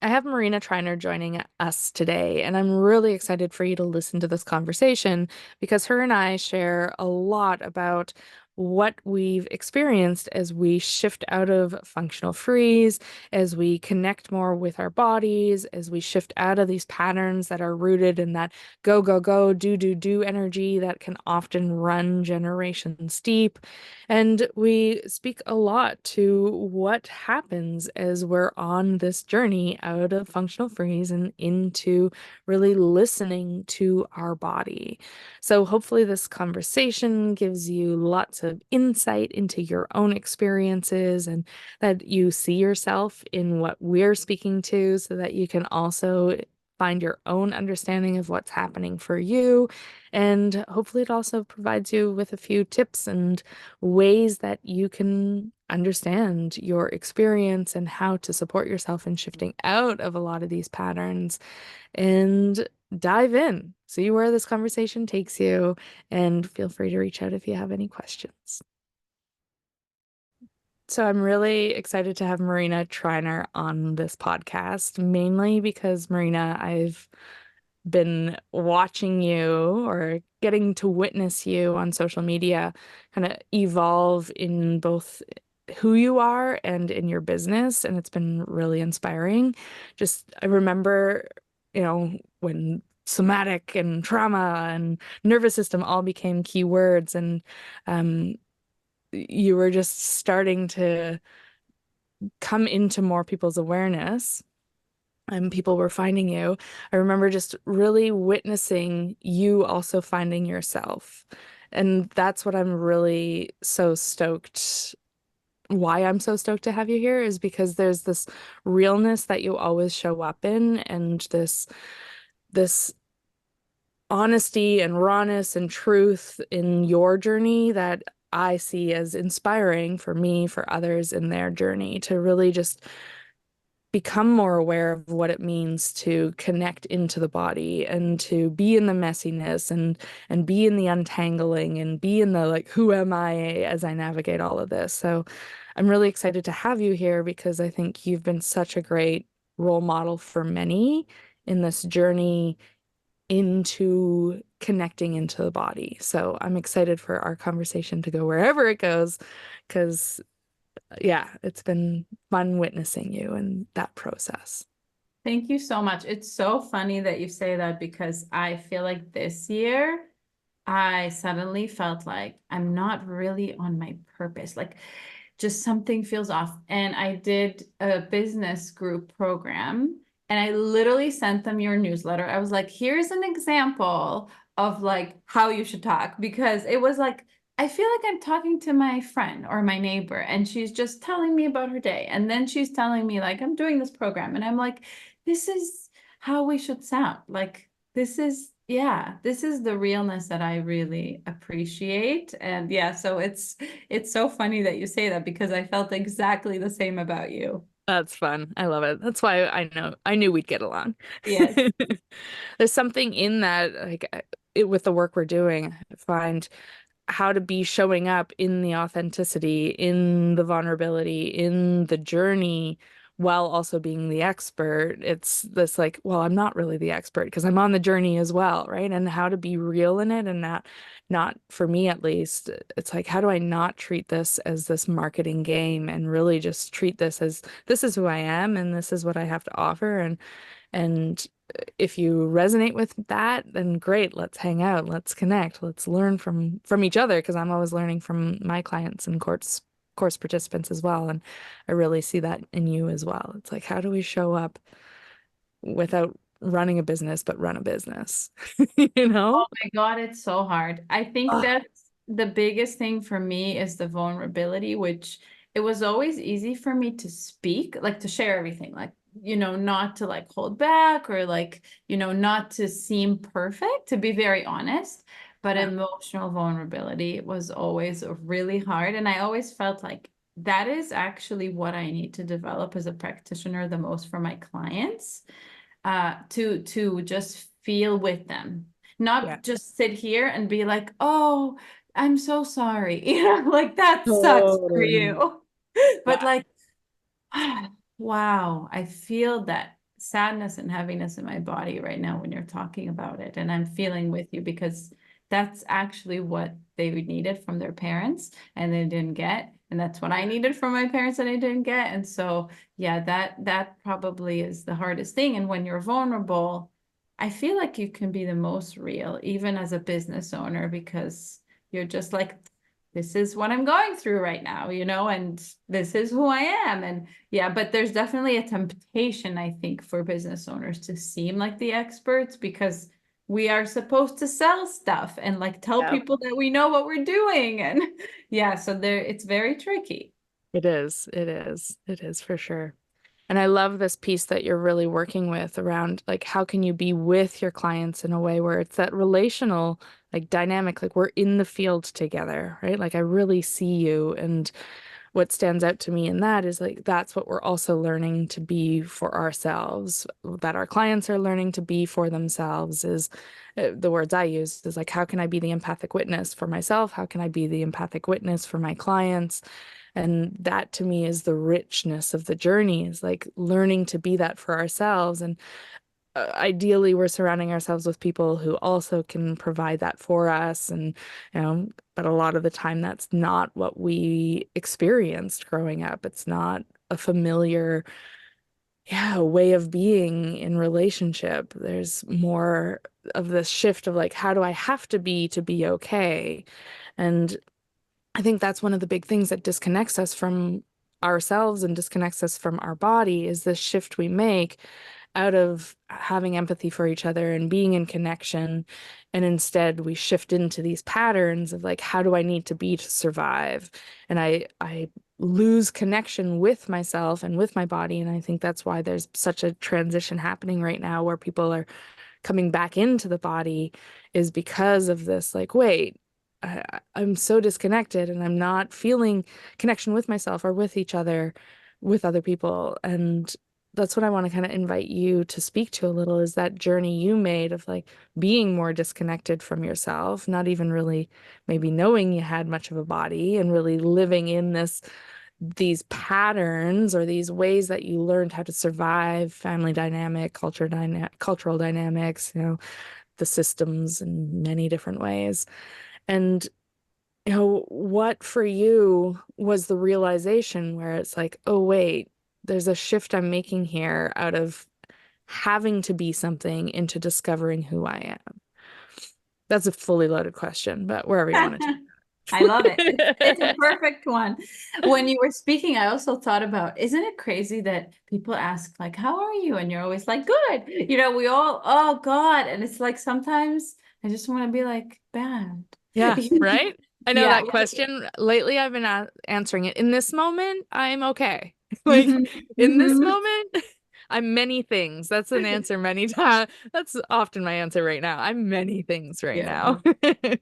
I have Marina Triner joining us today, and I'm really excited for you to listen to this conversation because her and I share a lot about what we've experienced as we shift out of functional freeze, as we connect more with our bodies, as we shift out of these patterns that are rooted in that go, go, go, do energy that can often run generations deep. And we speak a lot to what happens as we're on this journey out of functional freeze and into really listening to our body. So, hopefully, this conversation gives you lots of insight into your own experiences and that you see yourself in what we're speaking to so that you can also find your own understanding of what's happening for you. And hopefully, it also provides you with a few tips and ways that you can understand your experience and how to support yourself in shifting out of a lot of these patterns and dive in. See where this conversation takes you, and feel free to reach out if you have any questions. So I'm really excited to have Marina Triner on this podcast, mainly because Marina, I've been watching you or getting to witness you on social media kind of evolve in both who you are and in your business. And it's been really inspiring. Just, I remember, when somatic and trauma and nervous system all became key words, and um, you were just starting to come into more people's awareness and people were finding you. I remember just really witnessing you also finding yourself. And that's what I'm really so stoked. Why I'm so stoked to have you here is because there's this realness that you always show up in, and this honesty and rawness and truth in your journey that I see as inspiring for me, for others in their journey to really just become more aware of what it means to connect into the body and to be in the messiness and be in the untangling and be in the like who am I as I navigate all of this. So I'm really excited to have you here because I think you've been such a great role model for many in this journey into connecting into the body. So I'm excited for our conversation to go wherever it goes because yeah, it's been fun witnessing you in that process. Thank you so much. It's so funny that you say that because I feel like this year I suddenly felt like I'm not really on my purpose. Like just something feels off. And I did a business group program and I literally sent them your newsletter. I was like, here's an example of like how you should talk because it was like I feel like I'm talking to my friend or my neighbor and she's just telling me about her day. And then she's telling me like I'm doing this program and I'm like this is how we should sound. Like this is yeah, this is the realness that I really appreciate. And yeah, so it's so funny that you say that because I felt exactly the same about you. That's fun. I love it. That's why I knew we'd get along. Yes. There's something in that, like with the work we're doing, I find how to be showing up in the authenticity, in the vulnerability, in the journey, while also being the expert. It's this like, well, I'm not really the expert because I'm on the journey as well, right? And how to be real in it and not for me at least, it's like, how do I not treat this as this marketing game and really just treat this as this is who I am and this is what I have to offer and if you resonate with that, then great, let's hang out, let's connect, let's learn from each other because I'm always learning from my clients and course participants as well. And I really see that in you as well. It's like, how do we show up without running a business, but run a business? You Oh know? my God, it's so hard. I think Ah, that's the biggest thing for me is the vulnerability, which it was always easy for me to speak, like to share everything, like, not to like hold back or like, not to seem perfect, to be very honest. But yeah. emotional vulnerability was always really hard. And I always felt like that is actually what I need to develop as a practitioner the most for my clients to just feel with them, Yeah. not just sit here and be like, oh, I'm so sorry. Like that sucks for Totally. you. Yeah. But like, wow, I feel that sadness and heaviness in my body right now when you're talking about it. And I'm feeling with you because that's actually what they needed from their parents and they didn't get. And that's what I needed from my parents and I didn't get. And so, yeah, that probably is the hardest thing. And when you're vulnerable, I feel like you can be the most real, even as a business owner, because you're just like, this is what I'm going through right now, and this is who I am. And yeah, but there's definitely a temptation, I think, for business owners to seem like the experts because we are supposed to sell stuff and like tell Yep. people that we know what we're doing. And yeah, so it's very tricky. It is. It is. It is for sure. And I love this piece that you're really working with around like how can you be with your clients in a way where it's that relational like dynamic, like we're in the field together, right? Like I really see you. And what stands out to me in that is like that's what we're also learning to be for ourselves, that our clients are learning to be for themselves is the words I use is like how can I be the empathic witness for myself? How can I be the empathic witness for my clients? And that to me is the richness of the journey, is like learning to be that for ourselves. And ideally, we're surrounding ourselves with people who also can provide that for us. But a lot of the time, that's not what we experienced growing up. It's not a familiar, yeah, way of being in relationship. There's more of this shift of like, how do I have to be okay? And I think that's one of the big things that disconnects us from ourselves and disconnects us from our body is this shift we make out of having empathy for each other and being in connection. And instead we shift into these patterns of like, how do I need to be to survive? And I lose connection with myself and with my body. And I think that's why there's such a transition happening right now where people are coming back into the body is because of this, like, wait, I'm so disconnected and I'm not feeling connection with myself or with each other, with other people. And that's what I want to kind of invite you to speak to a little is that journey you made of like being more disconnected from yourself, not even really maybe knowing you had much of a body and really living in these patterns or these ways that you learned how to survive family dynamic, cultural dynamics, the systems in many different ways. And what for you was the realization where it's like, oh, wait, there's a shift I'm making here out of having to be something into discovering who I am? That's a fully loaded question, but wherever you want to I love it. It's a take perfect one. When you were speaking, I also thought about, isn't it crazy that people ask like, how are you? And you're always like, good. We all, oh God. And it's like, sometimes I just want to be like, bad. Yeah, right? I know Yeah. that question. Lately, I've been answering it. In this moment, I'm okay. Like, Mhm. in this Mhm. moment, I'm many things. That's an answer many times. That's often my answer right now. I'm many things right Yeah. now.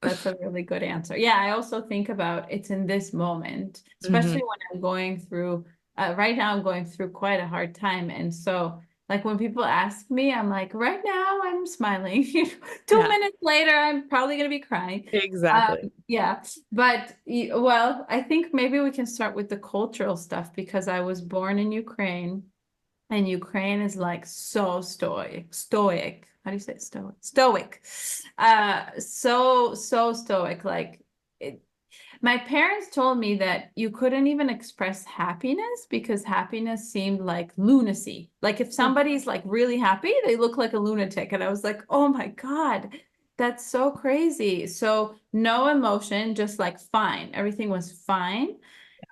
That's a really good answer. Yeah, I also think about it's in this moment, hmm especially when I'm going through, right now, I'm going through quite a hard time. And so, like, when people ask me, I'm like, right now, I'm smiling. 2 Yeah, minutes later, I'm probably going to be crying. exactly. Yeah, but well, I think maybe we can start with the cultural stuff because I was born in Ukraine. And Ukraine is like so stoic. How do you say it? Stoic? Stoic. So stoic. Like it, my parents told me that you couldn't even express happiness because happiness seemed like lunacy. Like if somebody's like really happy, they look like a lunatic. And I was like, oh my God, that's so crazy. So no emotion, just like fine. Everything was fine.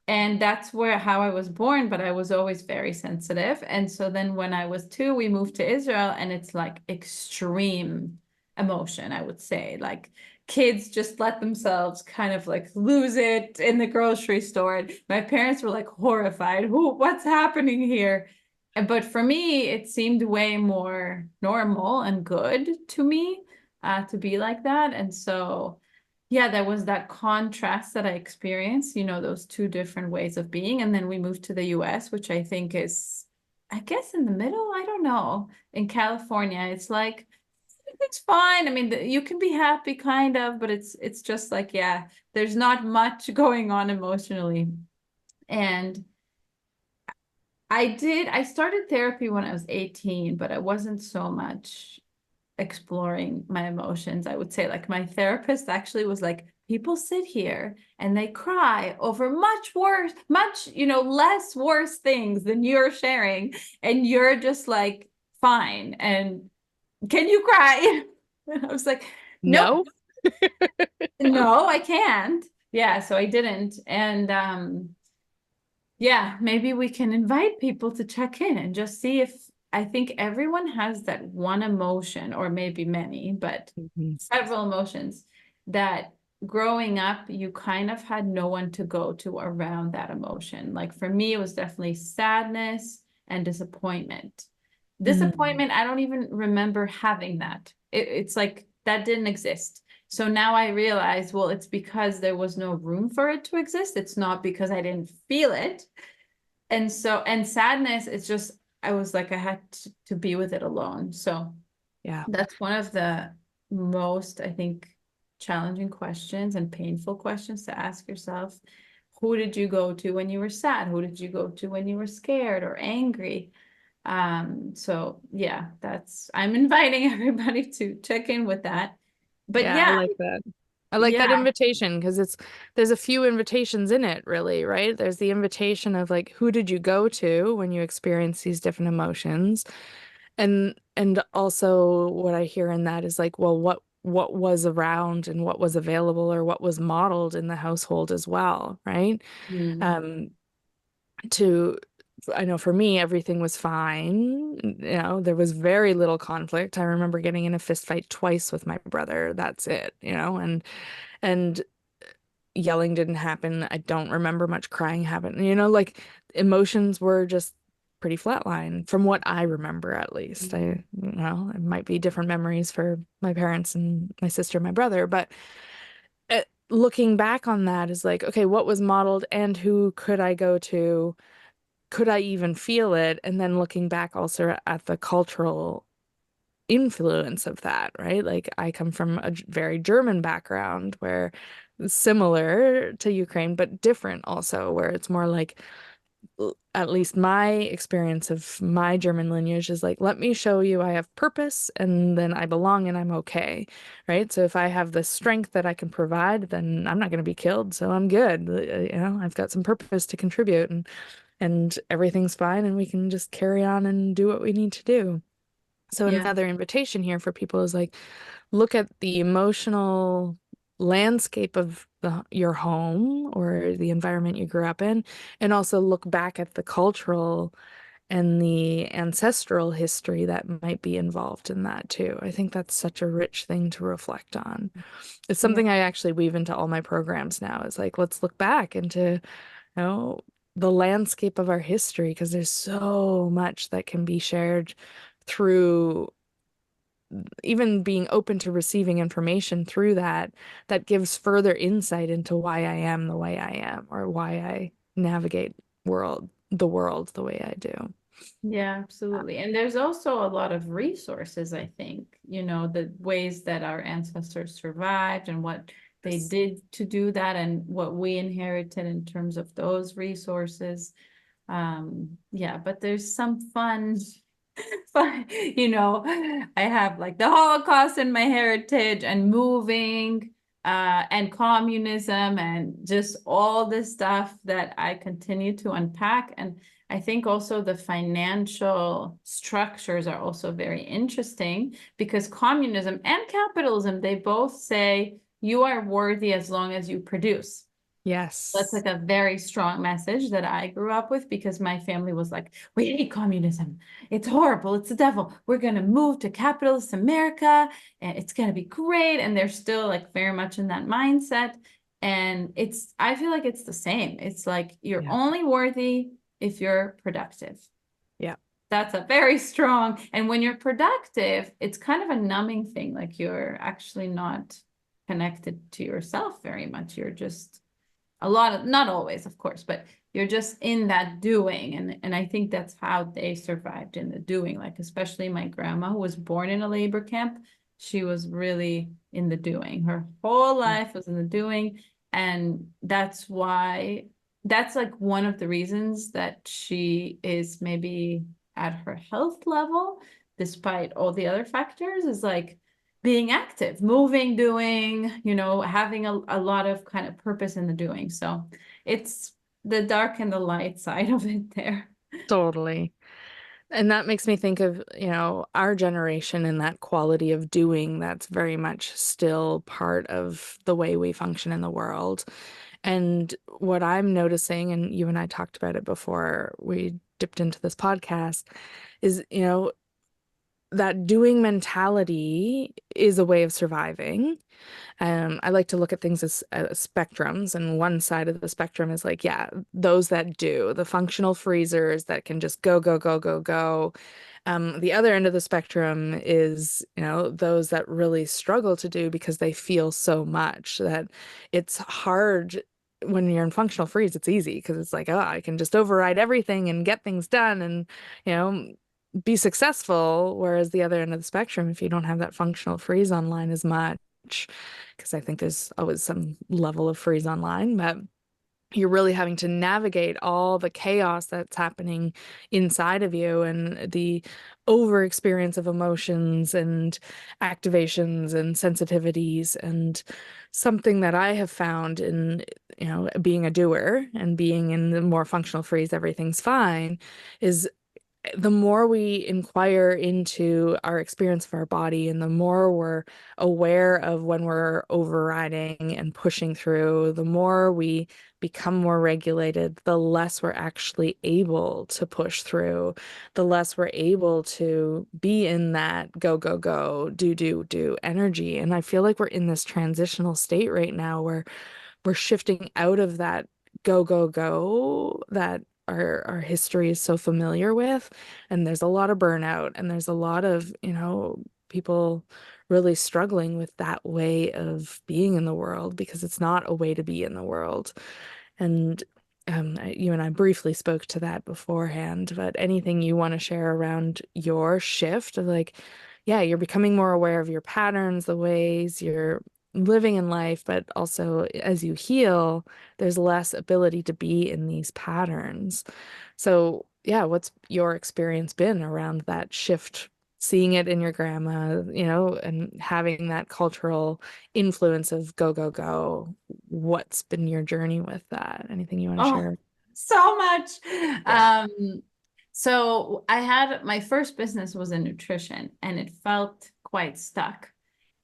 And that's where how I was born, but I was always very sensitive. And so then when I was 2, we moved to Israel and it's like extreme emotion, I would say. Like kids just let themselves kind of like lose it in the grocery store. And my parents were like horrified. What's happening here? But for me, it seemed way more normal and good to me to be like that. And so yeah, there was that contrast that I experienced, those two different ways of being. And then we moved to the US, which I think is, I guess, in the middle. I don't know. In California, it's like, it's fine. I mean, you can be happy kind of, but it's just like, yeah, there's not much going on emotionally. And I started therapy when I was 18, but I wasn't so much exploring my emotions. I would say like my therapist actually was like, people sit here and they cry over much worse, much, less worse things than you're sharing. And you're just like, fine. And can you cry? And I was like, nope, No? no, I can't. Yeah, so I didn't. And yeah, maybe we can invite people to check in and just see if I think everyone has that one emotion, or maybe many, but Mhm. several emotions that growing up, you kind of had no one to go to around that emotion. Like for me, it was definitely sadness and disappointment. Mm. Disappointment, I don't even remember having that. It's like that didn't exist. So now I realize, well, it's because there was no room for it to exist. It's not because I didn't feel it. And so, and sadness, it's just, I was like, I had to be with it alone. So Yeah. that's one of the most, I think, challenging questions and painful questions to ask yourself. Who did you go to when you were sad? Who did you go to when you were scared or angry? So yeah, I'm inviting everybody to check in with that. But Yeah, I yeah, like that. I like that yeah. invitation because there's a few invitations in it, really, right? There's the invitation of like who did you go to when you experience these different emotions? And also what I hear in that is like, well, what was around and what was available or what was modeled in the household as well, right? Mm. Um, to I know for me, everything was fine. You know, there was very little conflict. I remember getting in a fist fight twice with my brother. That's it, and yelling didn't happen. I don't remember much crying happen. Like emotions were just pretty flatline from what I remember at least. It might be different memories for my parents and my sister and my brother, but looking back on that is like, okay, what was modeled and who could I go to? Could I even feel it? And then looking back also at the cultural influence of that, right? Like I come from a very German background where similar to Ukraine, but different also, where it's more like, at least my experience of my German lineage is like, let me show you I have purpose and then I belong and I'm okay, right? So if I have the strength that I can provide, then I'm not going to be killed, so I'm good. I've got some purpose to contribute and everything's fine and we can just carry on and do what we need to do. So Yeah. another invitation here for people is like, look at the emotional landscape of your home or the environment you grew up in, and also look back at the cultural and the ancestral history that might be involved in that too. I think that's such a rich thing to reflect on. It's Yeah. something I actually weave into all my programs now. Is like, let's look back into, know, the landscape of our history because there's so much that can be shared through even being open to receiving information through that gives further insight into why I am the way I am or why I navigate the world the way I do. Yeah, absolutely. And there's also a lot of resources, I think, the ways that our ancestors survived and what they Yes. did to do that and what we inherited in terms of those resources. Yeah, but there's some fun, I have like the Holocaust in my heritage and moving, and communism and just all this stuff that I continue to unpack. And I think also the financial structures are also very interesting because communism and capitalism, they both say you are worthy as long as you produce. That's Yes. like a very strong message that I grew up with because my family was like, we hate communism. It's horrible. It's the devil. We're going to move to capitalist America and it's going to be great. And they're still like very much in that mindset. And I feel like it's the same. It's like you're Yeah. only worthy if you're productive. Yeah. That's a very strong. And when you're productive, it's kind of a numbing thing. Like you're actually not connected to yourself very much. You're just a lot of, not always of course, but you're just in that doing, and I think that's how they survived in the doing, like especially my grandma who was born in a labor camp. She was really in the doing, her whole life was in the doing, and that's why that's like one of the reasons that she is maybe at her health level, despite all the other factors, is like being active, moving, doing, having a lot of kind of purpose in the doing. So it's the dark and the light side of it there. Totally. And that makes me think of, our generation and that quality of doing that's very much still part of the way we function in the world. And what I'm noticing, and you and I talked about it before we dipped into this podcast, is, that doing mentality is a way of surviving. I like to look at things as spectrums, and one side of the spectrum is like, yeah, those that do, the functional freezers that can just go, go, go, go, go. The other end of the spectrum is, those that really struggle to do because they feel so much that it's hard. When you're in functional freeze, it's easy because it's like, oh, I can just override everything and get things done and, you know, be successful. Whereas the other end of the spectrum, if you don't have that functional freeze online as much, because I think there's always some level of freeze online, but you're really having to navigate all the chaos that's happening inside of you and the over experience of emotions and activations and sensitivities. And something that I have found in, being a doer and being in the more functional freeze, everything's fine, is the more we inquire into our experience of our body and the more we're aware of when we're overriding and pushing through, the more we become more regulated, the less we're actually able to push through, the less we're able to be in that go, go, go, do, do, do energy. And I feel like we're in this transitional state right now where we're shifting out of that go, go, go that our history is so familiar with. And there's a lot of burnout and there's a lot of, people really struggling with that way of being in the world because it's not a way to be in the world. And you and I briefly spoke to that beforehand, but anything you want to share around your shift of like, yeah, you're becoming more aware of your patterns, the ways you're living in life, but also as you heal, there's less ability to be in these patterns. So, yeah, what's your experience been around that shift, seeing it in your grandma, and having that cultural influence of go, go, go? What's been your journey with that? Anything you want to Oh, share? so much. Yeah. So I had my first business was in nutrition and it felt quite stuck.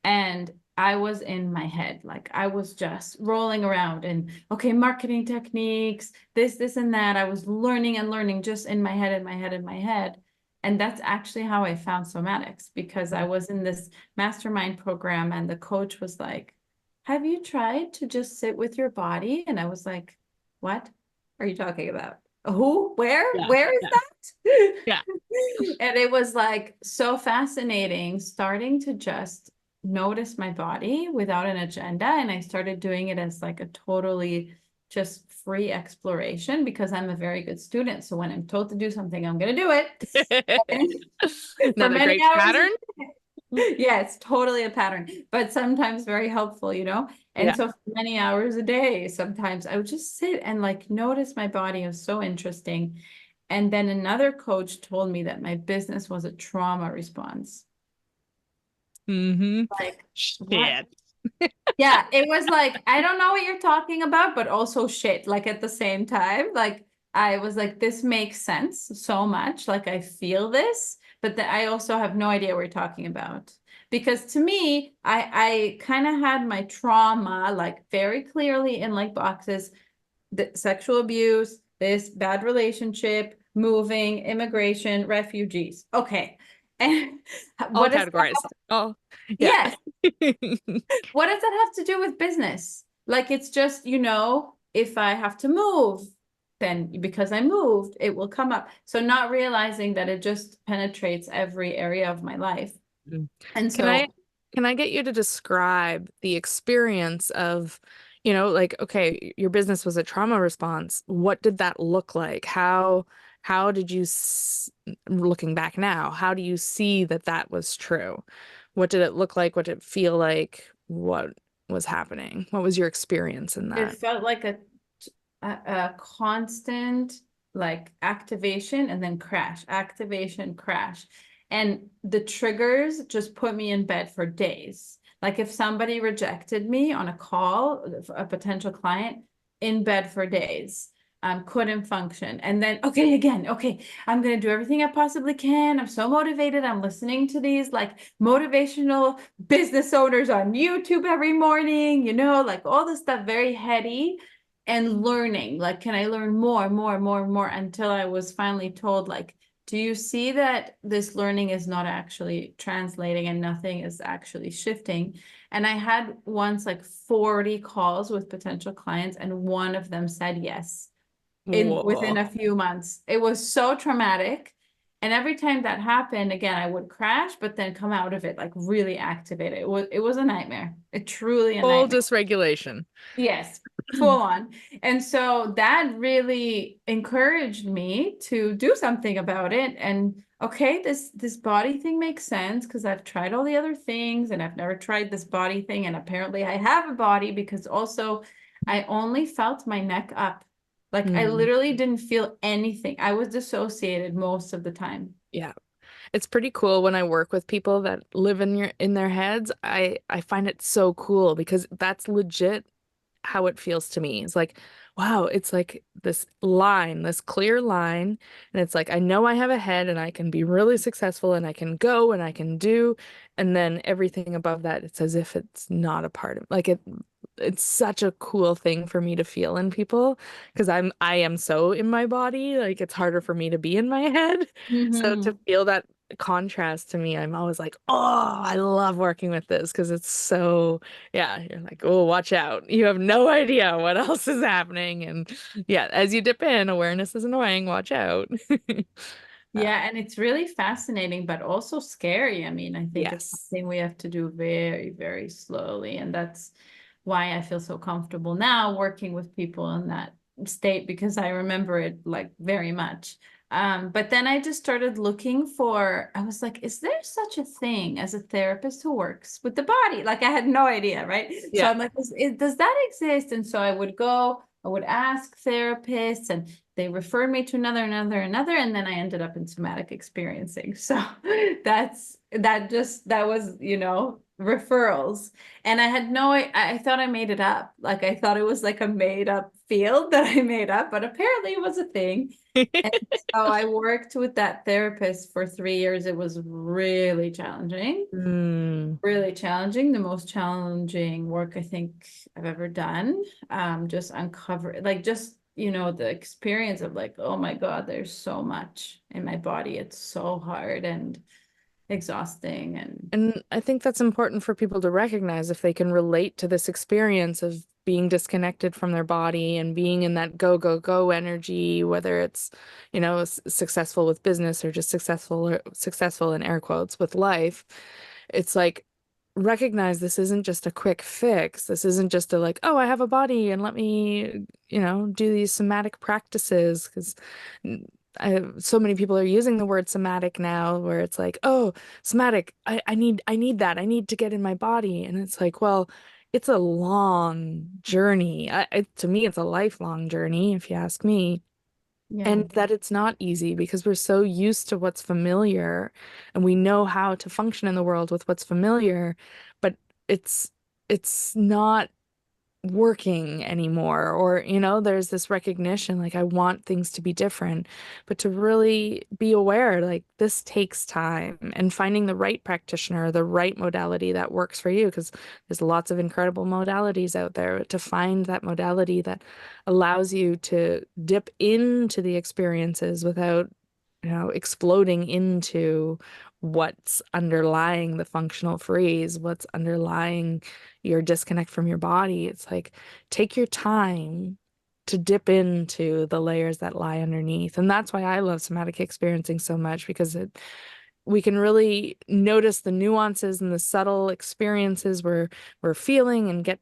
And I was in my head, like I was just rolling around and okay, marketing techniques, this, and that. I was learning and learning just in my head, in my head, in my head. And that's actually how I found somatics because I was in this mastermind program and the coach was like, have you tried to just sit with your body? And I was like, what are you talking about? Who? Yeah. Where is Yeah. that? Yeah. And it was like so fascinating starting to just notice my body without an agenda. And I started doing it as like a totally just free exploration because I'm a very good student. So when I'm told to do something, I'm going to do it. For Another many great hours a pattern. yeah, it's totally a pattern, but sometimes very helpful. And Yeah. so for many hours a day, sometimes I would just sit and like notice my body. It was so interesting. And then another coach told me that my business was a trauma response. Mm-hmm. Like, what? Shit. Yeah, it was like, I don't know what you're talking about, but also shit, like at the same time. Like, I was like, this makes sense so much. Like, I feel this, but I also have no idea what you're talking about. Because to me, I kind of had my trauma like very clearly in like boxes, the sexual abuse, this bad relationship, moving, immigration, refugees. Okay. And All what is that? categorized. Oh, yeah. Yes, what does that have to do with business? Like it's just, if I have to move, then because I moved, it will come up. So not realizing that it just penetrates every area of my life. Mm. And Can I so can I get you to describe the experience of, like, okay, your business was a trauma response. What did that look like? How did you, looking back now, how do you see that that was true? What did it look like? What did it feel like? What was happening? What was your experience in it that? felt like a a constant like activation and then crash, activation, crash. And the triggers just put me in bed for days. Like if somebody rejected me on a call, a potential client, in bed for days, couldn't function. And then, okay, again, okay, I'm gonna do everything I possibly can. I'm so motivated. I'm listening to these like motivational business owners on YouTube every morning, like all this stuff, very heady and learning. Like, can I learn more, more, more, more until I was finally told, like, do you see that this learning is not actually translating and nothing is actually shifting? And I had once like 40 calls with potential clients, and one of them said yes in within a Whoa. few months. It was so traumatic. And every time that happened, again, I would crash, but then come out of it like really activated. It was a nightmare. It truly a Full nightmare. dysregulation. Yes, full on. And so that really encouraged me to do something about it. And okay, this body thing makes sense because I've tried all the other things and I've never tried this body thing. And apparently I have a body because also I only felt my neck up. Like I Mm, literally didn't feel anything. I was dissociated most of the time. yeah. It's pretty cool when I work with people that live in their heads. I find it so cool because that's legit how it feels to me. It's like, wow, it's like this line, this clear line, and it's like I know I have a head and I can be really successful and I can go and I can do, and then everything above that, it's as if it's not a part of like it's such a cool thing for me to feel in people because I am so in my body, like it's harder for me to be in my head. So to Mm-hmm. feel that contrast to me, I'm always like, oh, I love working with this because it's so, yeah, you're like, oh, watch out. You have no idea what else is happening. And yeah, as you dip in, awareness is annoying. Watch out. Yeah, and it's really fascinating, but also scary. I mean, I think it's Yes. something we have to do very, very slowly. And that's why I feel so comfortable now working with people in that state because I remember it like very much. But then I just started looking for, I was like, is there such a thing as a therapist who works with the body? Like I had no idea, right? So Yeah. I'm like, does that exist? And so I would go, I would ask therapists, and they referred me to another, and then I ended up in somatic experiencing. So that was, referrals. And I had no, I thought I made it up. Like I thought it was like a made up field that I made up, but apparently it was a thing. And so I worked with that therapist for 3 years. It was really challenging, Mm. really challenging, the most challenging work I think I've ever done. Just uncover like just the experience of like, oh my God, there's so much in my body. It's so hard and exhausting and And I think that's important for people to recognize if they can relate to this experience of being disconnected from their body and being in that go, go, go energy, whether it's, successful with business or just successful in air quotes with life. It's like recognize this isn't just a quick fix. This isn't just a like, oh, I have a body and let me, do these somatic practices because so many people are using the word somatic now where it's like, oh, somatic, I need that. I need to get in my body. And it's like, well, it's a long journey. To me, it's a lifelong journey, if you ask me. yeah. And that it's not easy because we're so used to what's familiar and we know how to function in the world with what's familiar, but it's it's not working anymore. Or there's this recognition like I want things to be different, but to really be aware like this takes time and finding the right practitioner, the right modality that works for you, because there's lots of incredible modalities out there. To find that modality that allows you to dip into the experiences without exploding into what's underlying the functional freeze, what's underlying your disconnect from your body. It's like take your time to dip into the layers that lie underneath. And that's why I love somatic experiencing so much because we can really notice the nuances and the subtle experiences we're feeling and get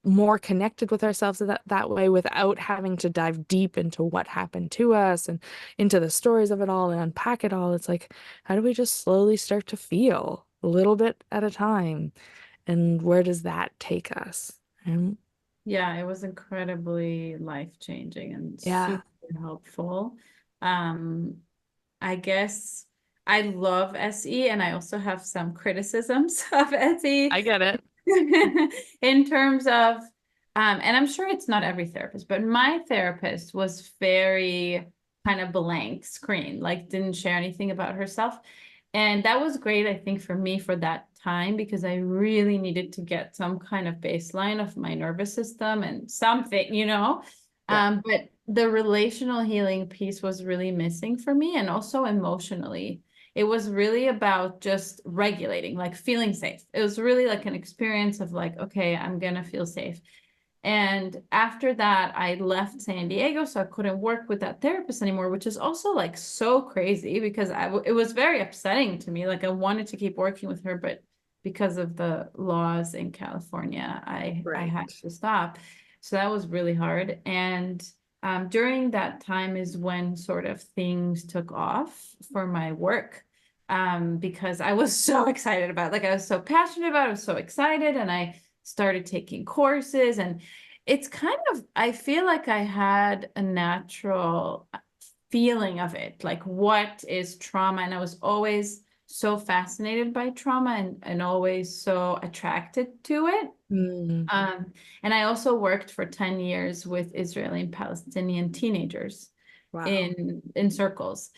more connected with ourselves that way without having to dive deep into what happened to us and into the stories of it all and unpack it all. It's like, how do we just slowly start to feel a little bit at a time? And where does that take us? And Yeah, it was incredibly life-changing and Yeah, super helpful. Um, I guess I love SE and I also have some criticisms of SE I get it. in terms of and I'm sure it's not every therapist, but my therapist was very kind of blank screen, like didn't share anything about herself. And that was great, I think, for me for that time because I really needed to get some kind of baseline of my nervous system and something, you know. Yeah. But the relational healing piece was really missing for me, and also emotionally. It was really about just regulating, like feeling safe. It was really like an experience of like, okay, I'm gonna feel safe. And after that, I left San Diego, so I couldn't work with that therapist anymore, which is also like so crazy because it was very upsetting to me. Like I wanted to keep working with her, but because of the laws in California, I had Right. to stop. So that was really hard. And during that time is when sort of things took off for my work. Because I was so excited about it. Like I was so passionate about it, I was so excited, and I started taking courses, and it's kind of, I feel like I had a natural feeling of it, like what is trauma, and I was always so fascinated by trauma and always so attracted to it. Mm, um, and I also worked for 10 years with Israeli and Palestinian teenagers wow. in circles.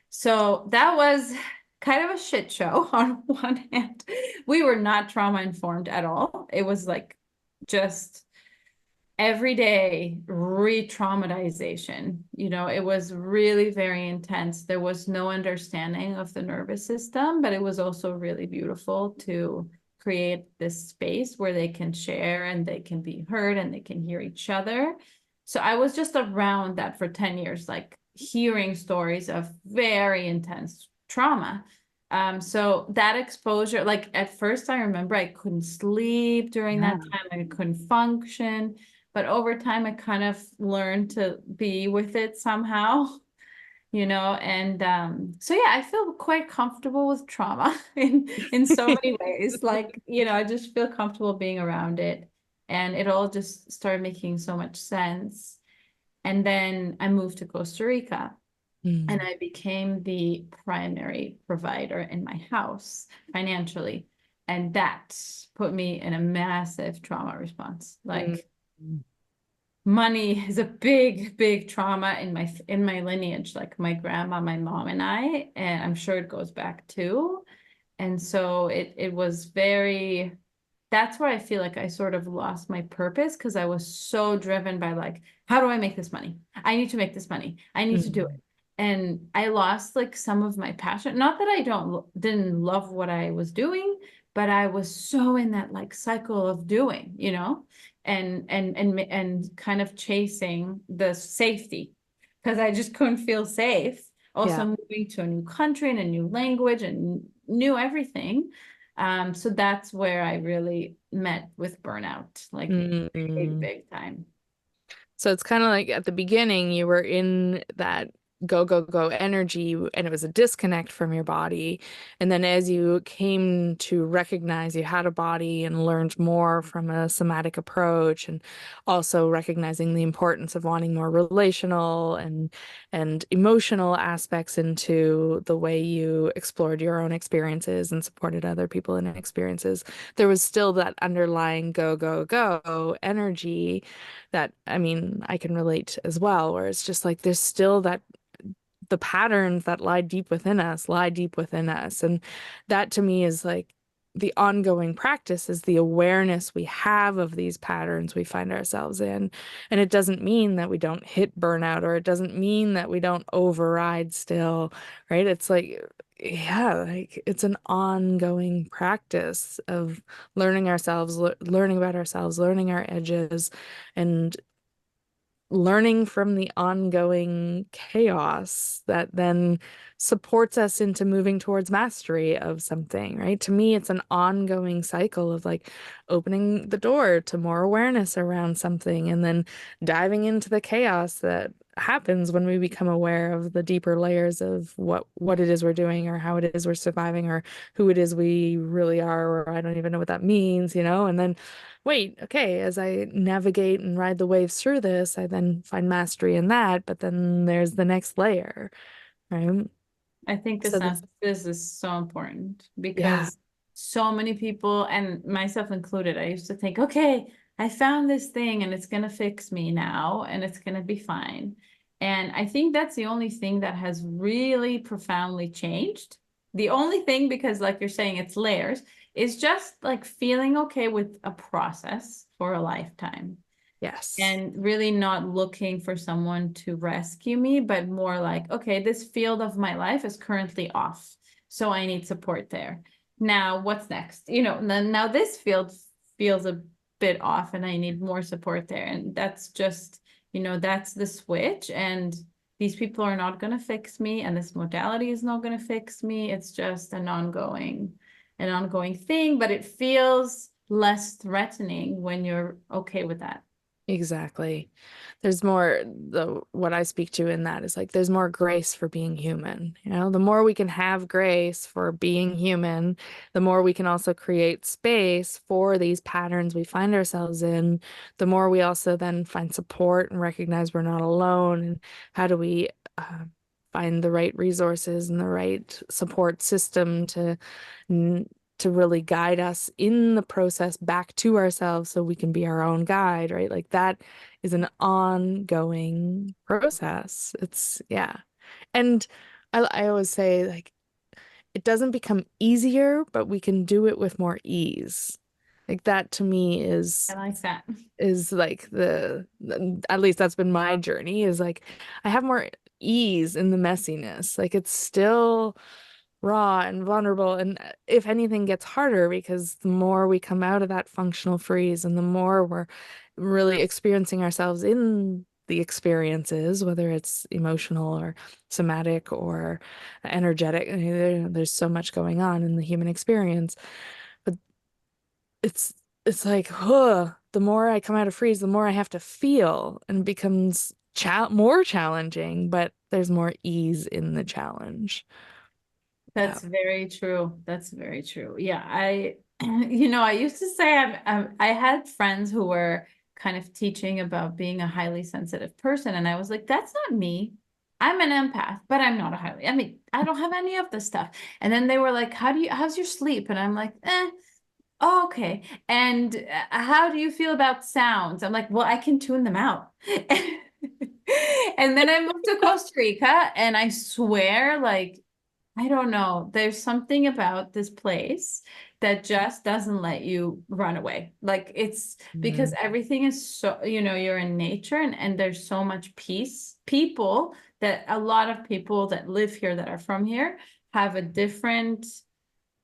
So that was kind of a shit show on one hand. We were not trauma informed at all. It was like just everyday re-traumatization. You know, it was really very intense. There was no understanding of the nervous system, but it was also really beautiful to create this space where they can share and they can be heard and they can hear each other. So I was just around that for 10 years, like hearing stories of very intense trauma. So that exposure, like at first I remember I couldn't sleep during that Yeah. time, I couldn't function. But over time, I kind of learned to be with it somehow, you know. And so yeah, I feel quite comfortable with trauma in so many ways. Like, you know, I just feel comfortable being around it. And it all just started making so much sense. And then I moved to Costa Rica and Mm, I became the primary provider in my house financially. And that put me in a massive trauma response. mm, Like, money is a big, big trauma in my lineage, like my grandma, my mom, and I, and I'm sure it goes back too. And so it was very, that's where I feel like I sort of lost my purpose because I was so driven by like, how do I make this money? I need to make this money. I need to do mm. it. And I lost like some of my passion. Not that I didn't love what I was doing, but I was so in that like cycle of doing, you know, and kind of chasing the safety because I just couldn't feel safe. Also Yeah. moving to a new country and a new language and new everything. So that's where I really met with burnout, like big, Mm. big time. So it's kind of like at the beginning, you were in that go, go, go energy, and it was a disconnect from your body. And then as you came to recognize you had a body and learned more from a somatic approach, and also recognizing the importance of wanting more relational and emotional aspects into the way you explored your own experiences and supported other people in experiences, there was still that underlying go, go, go energy that, I mean, I can relate as well, where it's just like there's still that the patterns that lie deep within us lie deep within us. And that to me is like the ongoing practice is the awareness we have of these patterns we find ourselves in. And it doesn't mean that we don't hit burnout, or it doesn't mean that we don't override still, right? It's like, yeah, like it's an ongoing practice of learning ourselves, learning about ourselves, learning our edges, and learning from the ongoing chaos that then supports us into moving towards mastery of something, right? To me, it's an ongoing cycle of like opening the door to more awareness around something and then diving into the chaos that happens when we become aware of the deeper layers of what it is we're doing or how it is we're surviving or who it is we really are, or I don't even know what that means, you know? And then wait, okay, as I navigate and ride the waves through this, I then find mastery in that, but then there's the next layer, right? I think the So sense this, of this is so important yeah, because so many people, and myself included, I used to think, okay, I found this thing and it's going to fix me now and it's going to be fine. And I think that's the only thing that has really profoundly changed. The only thing, because like you're saying, it's layers, is just like feeling okay with a process for a lifetime yes, and really not looking for someone to rescue me, but more like, okay, this field of my life is currently off. So I need support there. Now, what's next? Now this field feels a bit off and I need more support there. And that's just, that's the switch. And these people are not going to fix me, and this modality is not going to fix me. It's just an ongoing thing, but it feels less threatening when you're okay with that. exactly. There's more, the what I speak to in that is like there's more grace for being human. You know, the more we can have grace for being human, the more we can also create space for these patterns we find ourselves in, the more we also then find support and recognize we're not alone. And how do we uh, find the right resources and the right support system to really guide us in the process back to ourselves so we can be our own guide, right? Like that is an ongoing process. It's, yeah. And I always say, like, it doesn't become easier, but we can do it with more ease. Like that to me I like that. is like at least that's been my journey, is like I have more ease in the messiness. Like it's still raw and vulnerable, and if anything gets harder because the more we come out of that functional freeze and the more we're really experiencing ourselves in the experiences, whether it's emotional or somatic or energetic. I mean, there's so much going on in the human experience, but it's it's like, the more I come out of freeze, the more I have to feel, and it becomes more challenging, but there's more ease in the challenge. Yeah. That's very true. That's very true. Yeah, I used to say I had friends who were kind of teaching about being a highly sensitive person, and I was like, that's not me. I'm an empath, but I'm not a highly. I mean, I don't have any of this stuff. And then they were like, how's your sleep? And I'm like, oh, okay. And how do you feel about sounds? I'm like, well, I can tune them out. And then I moved to Costa Rica, and I swear, like, I don't know. There's something about this place that just doesn't let you run away. Like it's because Mhm. everything is so, you're in nature, and there's so much peace. People that a lot of people that live here that are from here have a different,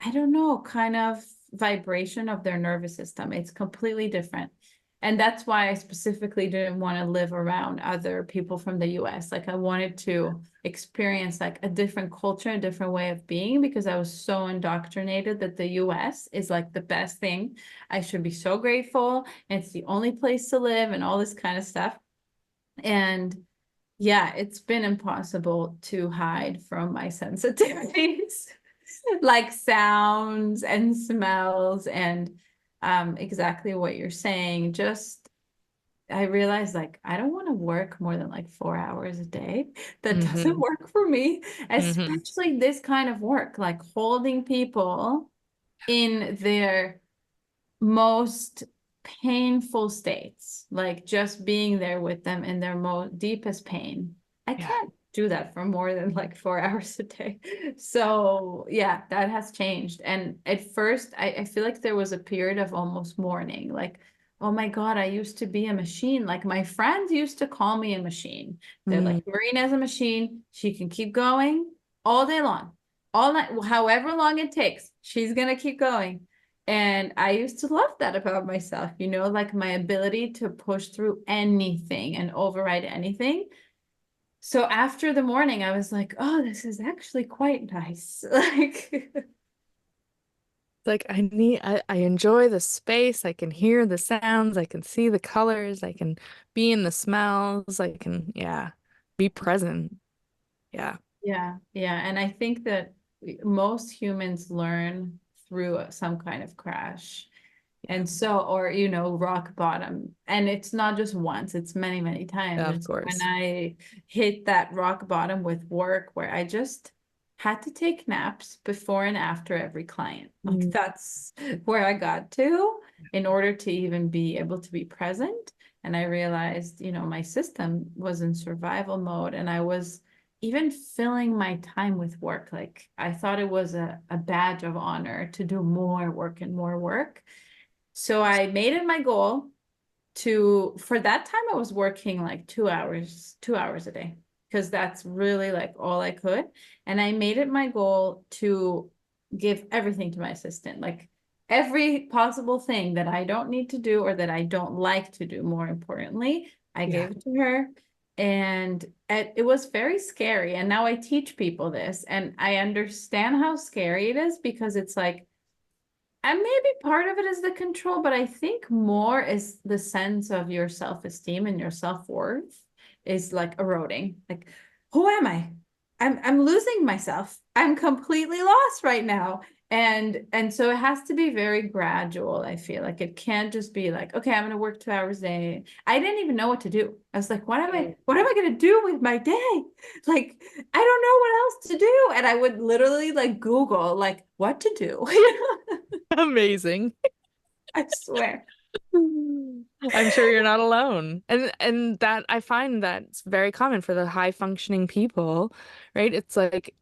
I don't know, kind of vibration of their nervous system. It's completely different. And that's why I specifically didn't want to live around other people from the US. Like I wanted to experience like a different culture, a different way of being, because I was so indoctrinated that the US is like the best thing. I should be so grateful. And it's the only place to live and all this kind of stuff. And yeah, it's been impossible to hide from my sensitivities. Like sounds and smells and exactly what you're saying. Just I realized like I don't want to work more than like 4 hours a day. That doesn't Hmm. work for me, Hmm. especially this kind of work, like holding people in their most painful states, like just being there with them in their most deepest pain. I Yeah. can't do that for more than like 4 hours a day. So yeah, that has changed. And at first, I feel like there was a period of almost mourning, like, oh my God, I used to be a machine. Like my friends used to call me a machine. They're like, Mm. Marina's a machine. She can keep going all day long, all night, however long it takes. She's gonna keep going. And I used to love that about myself, like my ability to push through anything and override anything. So after the morning, I was like, oh, this is actually quite nice. Like, Like I enjoy the space. I can hear the sounds. I can see the colors. I can be in the smells. I can, yeah. be present. Yeah. Yeah, yeah. And I think that most humans learn through some kind of crash. Yeah. And so, or, rock bottom. And it's not just once, it's many, many times. Of And so when course. I hit that rock bottom with work, where I just had to take naps before and after every client, like Mm. that's where I got to in order to even be able to be present. And I realized, my system was in survival mode, and I was even filling my time with work. Like I thought it was a badge of honor to do more work and more work. So I made it my goal for that time, I was working like 2 hours a day, because that's really like all I could. And I made it my goal to give everything to my assistant, like every possible thing that I don't need to do or that I don't like to do, more importantly, I Yeah. gave it to her. And it was very scary. And now I teach people this, and I understand how scary it is, because it's like, and maybe part of it is the control, but I think more is the sense of your self-esteem and your self-worth is like eroding. Like, who am I? I'm losing myself. I'm completely lost right now. And so it has to be very gradual. I feel like it can't just be like, okay, I'm gonna work 2 hours a day. I didn't even know what to do. I was like, Mm. what am I gonna do with my day? Like, I don't know what else to do. And I would literally like Google like what to do. Amazing. I swear. I'm sure you're not alone. And that I find that's very common for the high functioning people, right? It's like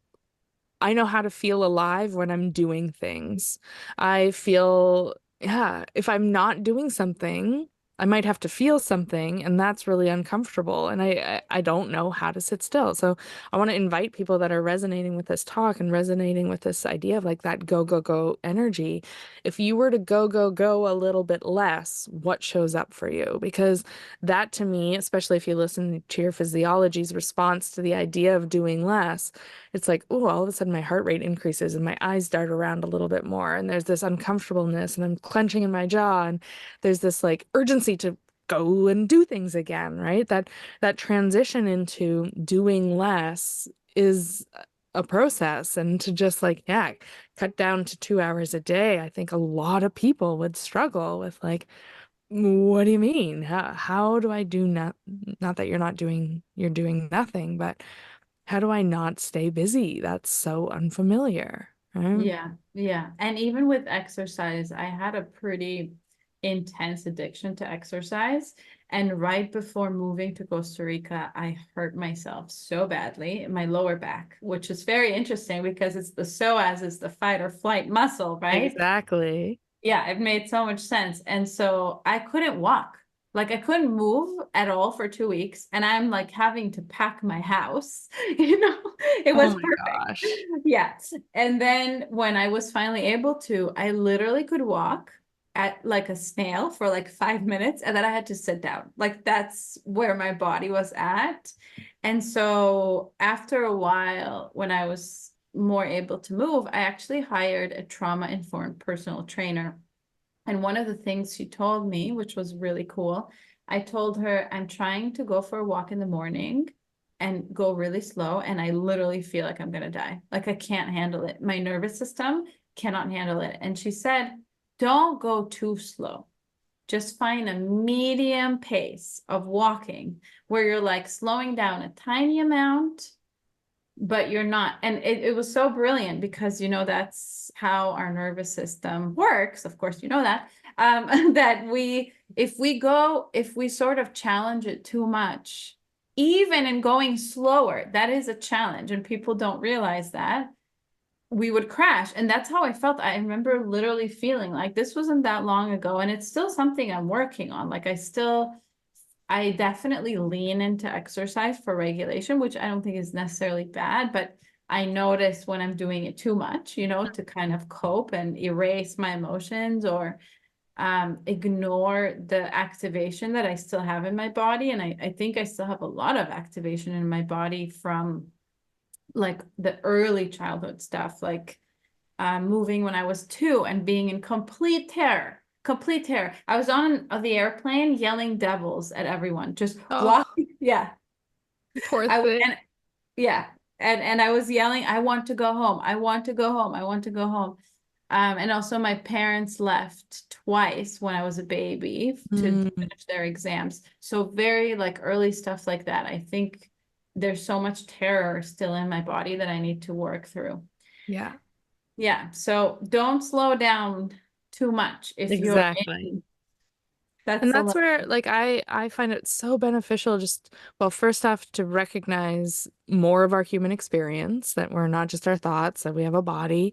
I know how to feel alive when I'm doing things. I feel, yeah, if I'm not doing something, I might have to feel something, and that's really uncomfortable. And I don't know how to sit still. So I want to invite people that are resonating with this talk and resonating with this idea of like that go, go, go energy. If you were to go, go, go a little bit less, what shows up for you? Because that to me, especially if you listen to your physiology's response to the idea of doing less, it's like, oh, all of a sudden my heart rate increases and my eyes dart around a little bit more. And there's this uncomfortableness and I'm clenching in my jaw. And there's this like urgency to go and do things again, right? That transition into doing less is a process. And to just like, yeah, cut down to 2 hours a day, I think a lot of people would struggle with like, what do you mean? How do I do not that you're not doing, you're doing nothing, but how do I not stay busy? That's so unfamiliar, right? Yeah, yeah. And even with exercise, I had a pretty intense addiction to exercise. And right before moving to Costa Rica, I hurt myself so badly in my lower back, which is very interesting because it's the psoas, is the fight or flight muscle, right? Exactly. Yeah, it made so much sense. And so I couldn't walk. Like I couldn't move at all for 2 weeks. And I'm like having to pack my house. It Oh was my perfect. gosh. Yeah. And then when I was finally able to, I literally could walk at like a snail for like 5 minutes, and then I had to sit down. Like that's where my body was at. And so after a while, when I was more able to move, I actually hired a trauma-informed personal trainer. And one of the things she told me, which was really cool, I told her, I'm trying to go for a walk in the morning and go really slow. And I literally feel like I'm going to die. Like I can't handle it. My nervous system cannot handle it. And she said, don't go too slow. Just find a medium pace of walking where you're like slowing down a tiny amount, but you're not. And it was so brilliant because, that's how our nervous system works. Of course, you know that, that if we sort of challenge it too much, even in going slower, that is a challenge. And people don't realize that we would crash. And that's how I felt. I remember literally feeling like this wasn't that long ago. And it's still something I'm working on. Like I definitely lean into exercise for regulation, which I don't think is necessarily bad, but I notice when I'm doing it too much, to kind of cope and erase my emotions or ignore the activation that I still have in my body. And I think I still have a lot of activation in my body from like the early childhood stuff, like moving when I was 2 and being in complete terror. Complete terror. I was on the airplane yelling devils at everyone, just Oh, walking. Yeah. Poor I thing. and yeah, and I was yelling, I want to go home. I want to go home. I want to go home. And also my parents left twice when I was a baby to Mm, finish their exams. So very like early stuff like that. I think there's so much terror still in my body that I need to work through. yeah, Yeah, so don't slow down too much if you're exactly. in. And That's a that's lot. where like I find it so beneficial just well first off to recognize more of our human experience that we're not just our thoughts, that we have a body,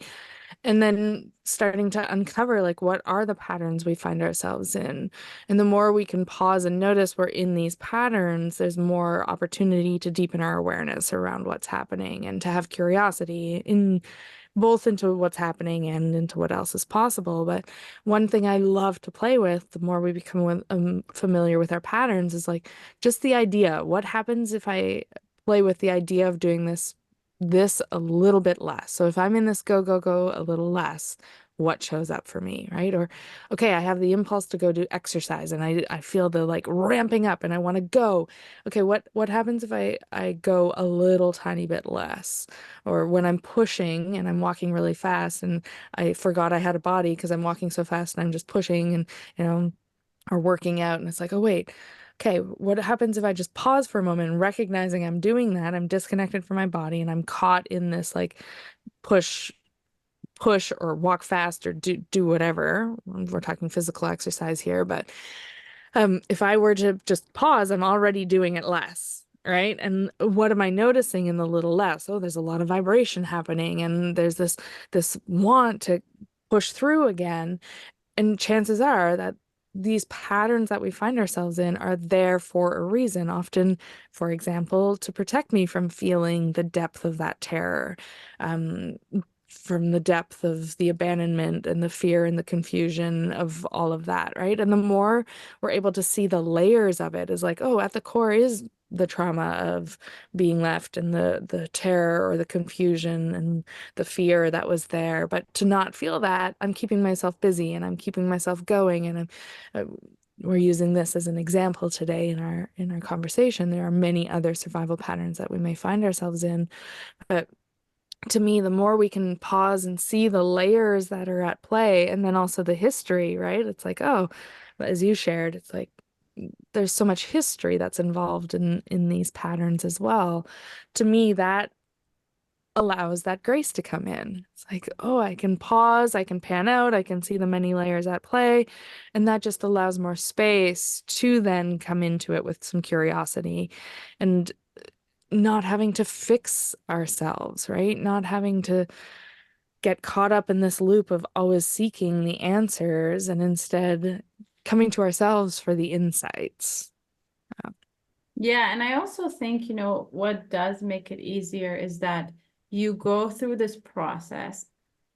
and then starting to uncover like what are the patterns we find ourselves in. And the more we can pause and notice we're in these patterns, there's more opportunity to deepen our awareness around what's happening and to have curiosity in both into what's happening and into what else is possible. But one thing I love to play with, the more we become familiar with our patterns, is like just the idea. What happens if I play with the idea of doing this a little bit less? So if I'm in this go, go, go a little less, what shows up for me, right? Or, okay, I have the impulse to go do exercise and I feel the like ramping up and I want to go. Okay, what happens if I go a little tiny bit less? Or when I'm pushing and I'm walking really fast and I forgot I had a body because I'm walking so fast and I'm just pushing and, you know, or working out. And it's like, oh, wait, okay, what happens if I just pause for a moment and recognizing I'm doing that? I'm disconnected from my body and I'm caught in this like push, push or walk fast or do whatever. We're talking physical exercise here, but if I were to just pause, I'm already doing it less, right? And what am I noticing in the little less? Oh, there's a lot of vibration happening, and there's this want to push through again. And chances are that these patterns that we find ourselves in are there for a reason, often, for example, to protect me from feeling the depth of that terror, um, from the depth of the abandonment and the fear and the confusion of all of that, right? And the more we're able to see the layers of it, is like, oh, at the core is the trauma of being left and the terror or the confusion and the fear that was there. But to not feel that, I'm keeping myself busy and I'm keeping myself going. And uh, we're using this as an example today in our conversation. There are many other survival patterns that we may find ourselves in. But to me, the more we can pause and see the layers that are at play, and then also the history, right? It's like, oh, as you shared, it's like there's so much history that's involved in these patterns as well. To me, that allows that grace to come in. It's like, oh, I can pause, I can pan out, I can see the many layers at play, and that just allows more space to then come into it with some curiosity and not having to fix ourselves, right? Not having to get caught up in this loop of always seeking the answers and instead coming to ourselves for the insights. Yeah, and I also think, what does make it easier is that you go through this process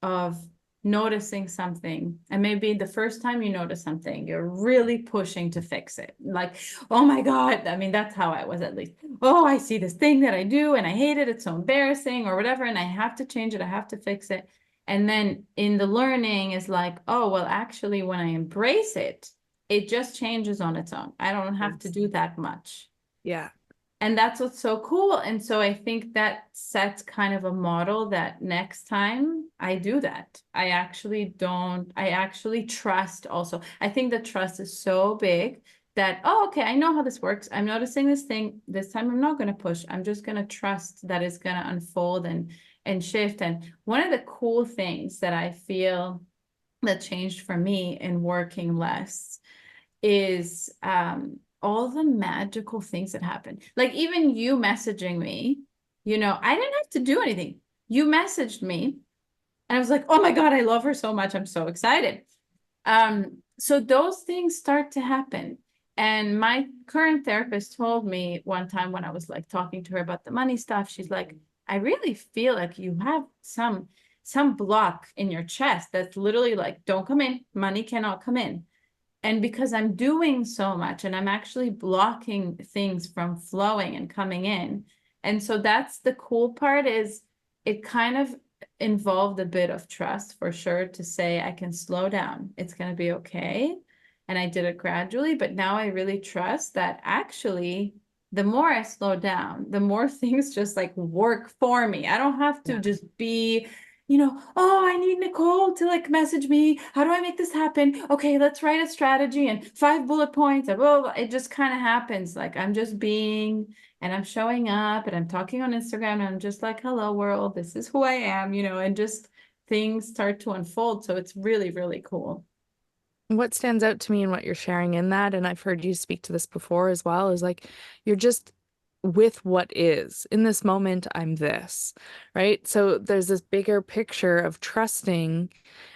of noticing something. And maybe the first time you notice something, you're really pushing to fix it. Like, oh my God. I mean, that's how I was at least. Oh, I see this thing that I do and I hate it. It's so embarrassing or whatever. And I have to change it. I have to fix it. And then in the learning is like, oh, well, actually, when I embrace it, it just changes on its own. I don't have to Yes. do that much. Yeah. And that's what's so cool. And so I think that sets kind of a model that next time I do that, I actually trust also. I think the trust is so big that, oh, okay, I know how this works. I'm noticing this thing. This time I'm not going to push. I'm just going to trust that it's going to unfold and shift. And one of the cool things that I feel that changed for me in working less is all the magical things that happen. Like even you messaging me, I didn't have to do anything. You messaged me and I was like, oh my God, I love her so much. I'm so excited. So those things start to happen. And my current therapist told me one time when I was like talking to her about the money stuff, she's like, I really feel like you have some block in your chest that's literally like, don't come in, money cannot come in. And because I'm doing so much and I'm actually blocking things from flowing and coming in. And so that's the cool part is it kind of involved a bit of trust for sure to say I can slow down. It's going to be okay. And I did it gradually, but now I really trust that actually the more I slow down, the more things just like work for me. I don't have to Yeah. just be, oh, I need Nicole to like message me. How do I make this happen? Okay, let's write a strategy and 5 bullet points. And blah, blah, blah. It just kind of happens. Like I'm just being and I'm showing up and I'm talking on Instagram and I'm just like, hello, world, this is who I am, and just things start to unfold. So it's really, really cool. What stands out to me in what you're sharing in that, and I've heard you speak to this before as well, is like you're just with what is. In this moment, I'm this, right? So there's this bigger picture of trusting.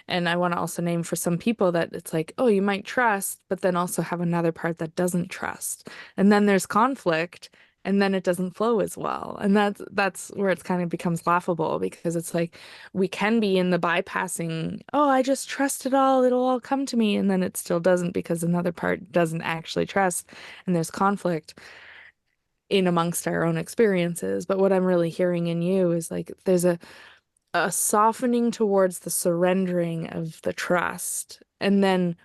And I want to also name for some people that it's like, oh, you might trust, but then also have another part that doesn't trust. And then there's conflict. And then it doesn't flow as well. And that's where it kind of becomes laughable because it's like we can be in the bypassing, oh, I just trust it all, it'll all come to me. And then it still doesn't because another part doesn't actually trust and there's conflict in amongst our own experiences. But what I'm really hearing in you is like there's a softening towards the surrendering of the trust and then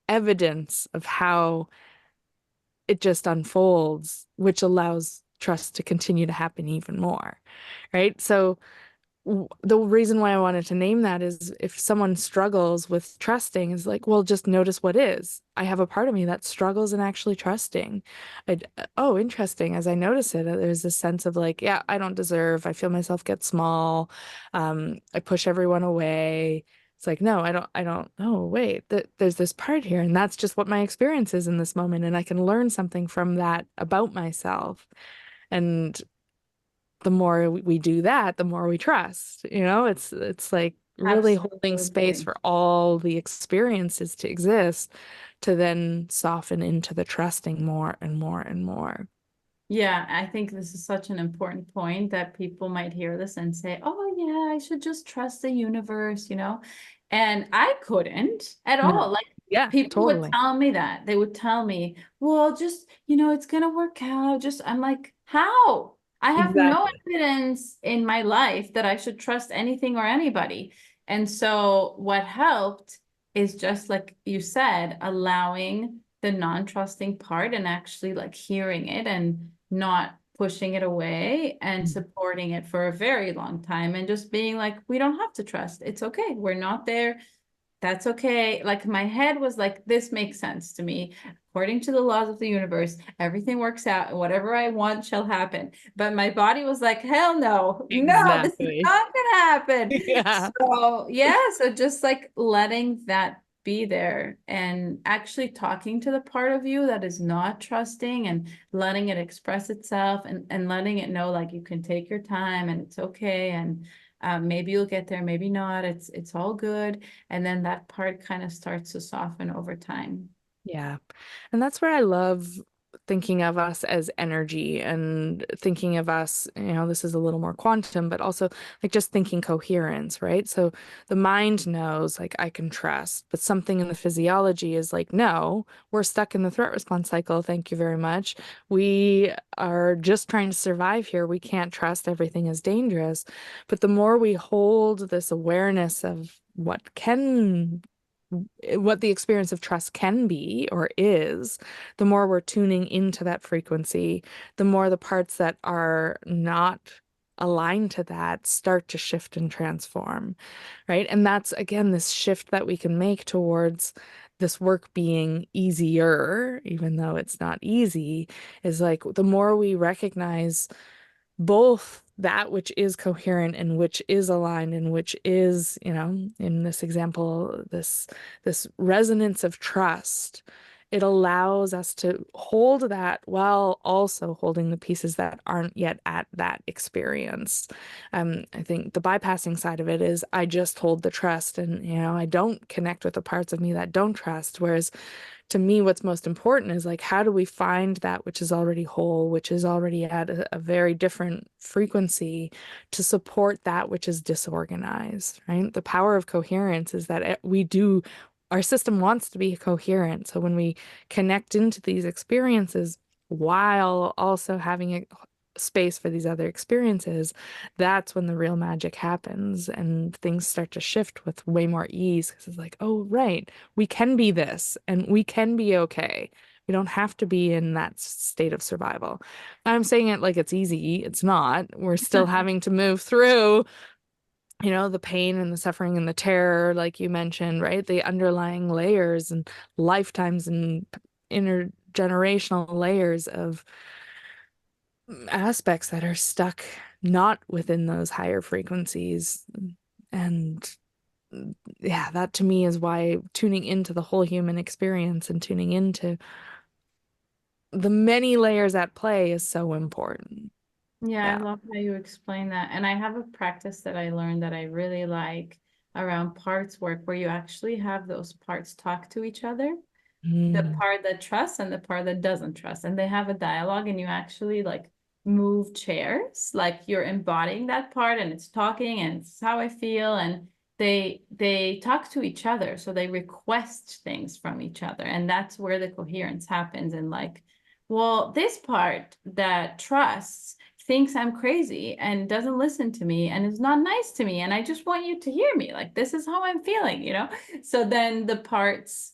evidence of how it just unfolds, which allows trust to continue to happen even more. Right. So the reason why I wanted to name that is if someone struggles with trusting is like, well, just notice what is. I have a part of me that struggles in actually trusting. Oh, interesting. As I notice it, there's this sense of like, yeah, I don't deserve. I feel myself get small. I push everyone away. It's like, no, I don't. Oh, wait, there's this part here, and that's just what my experience is in this moment, and I can learn something from that about myself. And the more we do that, the more we trust. It's like really holding space Absolutely. for all the experiences to exist to then soften into the trusting more and more and more. Yeah, I think this is such an important point that people might hear this and say, oh, yeah, I should just trust the universe. And I couldn't at No. all. Like Yeah, people would totally. tell me that. They would tell me, well, just, it's going to work out. I'm like, how? I have no Exactly. evidence in my life that I should trust anything or anybody. And so what helped is just like you said, allowing the non-trusting part and actually like hearing it and not pushing it away and supporting it for a very long time and just being like, we don't have to trust. It's okay. We're not there. That's okay. Like my head was like, this makes sense to me. According to the laws of the universe, everything works out and whatever I want shall happen. But my body was like, hell no, no, this is Exactly. not gonna happen. Yeah. So yeah, so just like letting that be there and actually talking to the part of you that is not trusting and letting it express itself and letting it know like you can take your time and it's okay and maybe you'll get there, maybe not. It's all good. And then that part kind of starts to soften over time. Yeah. And that's where I love thinking of us as energy and thinking of us, this is a little more quantum, but also like just thinking coherence, right? So the mind knows like I can trust, but something in the physiology is like, no, we're stuck in the threat response cycle. Thank you very much. We are just trying to survive here. We can't trust everything is dangerous. But the more we hold this awareness of what the experience of trust can be or is, the more we're tuning into that frequency, the more the parts that are not aligned to that start to shift and transform, right? And that's again this shift that we can make towards this work being easier, even though it's not easy, is like the more we recognize both that which is coherent and which is aligned and which is, in this example, this resonance of trust, it allows us to hold that while also holding the pieces that aren't yet at that experience. I think the bypassing side of it is I just hold the trust and, I don't connect with the parts of me that don't trust. Whereas to me, what's most important is like, how do we find that which is already whole, which is already at a very different frequency to support that which is disorganized, right? The power of coherence is that our system wants to be coherent. So when we connect into these experiences while also having a space for these other experiences, that's when the real magic happens and things start to shift with way more ease because it's like, oh, right, we can be this and we can be okay We don't have to be in that state of survival. I'm saying it like it's easy. It's not. We're still having to move through, the pain and the suffering and the terror, like you mentioned, right? The underlying layers and lifetimes and intergenerational layers of aspects that are stuck not within those higher frequencies. And yeah, that to me is why tuning into the whole human experience and tuning into the many layers at play is so important. Yeah, I Yeah. love how you explain that. And I have a practice that I learned that I really like around parts work, where you actually have those parts talk to each other, the Mm. part that trusts and the part that doesn't trust. And they have a dialogue, and you actually like move chairs, like you're embodying that part, and it's talking, and it's how I feel. And they talk to each other. So they request things from each other. And that's where the coherence happens. And like, well, this part that trusts thinks I'm crazy and doesn't listen to me and is not nice to me. And I just want you to hear me. Like, this is how I'm feeling, you know? So then the parts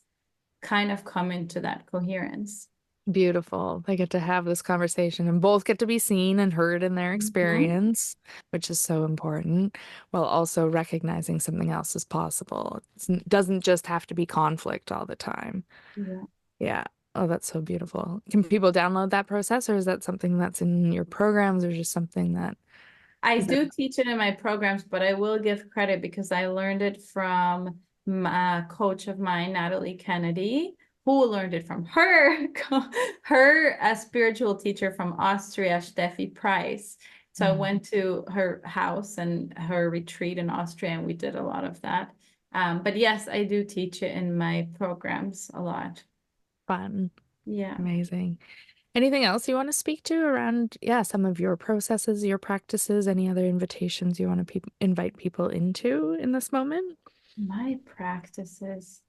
kind of come into that coherence. Beautiful. They get to have this conversation and both get to be seen and heard in their Mhm. experience, which is so important, while also recognizing something else is possible. It doesn't just have to be conflict all the time. Yeah. Yeah. Oh, that's so beautiful. Can people download that process, or is that something that's in your programs, or just something that I is that? do teach it in my programs, but I will give credit because I learned it from a coach of mine, Natalie Kennedy, who learned it from her spiritual teacher from Austria, Steffi Price. So I Mm, went to her house and her retreat in Austria, and we did a lot of that. But yes, I do teach it in my programs a lot. fun. Yeah. Amazing. Anything else you want to speak to around, yeah, some of your processes, your practices, any other invitations you want to pe invite people into in this moment? My practices.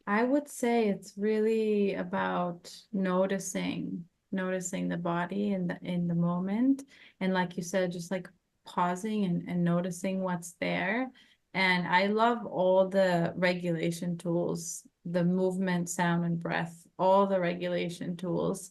I would say it's really about noticing the body in the moment. And like you said, just like pausing and noticing what's there. And I love all the regulation tools, the movement, sound, and breath, all the regulation tools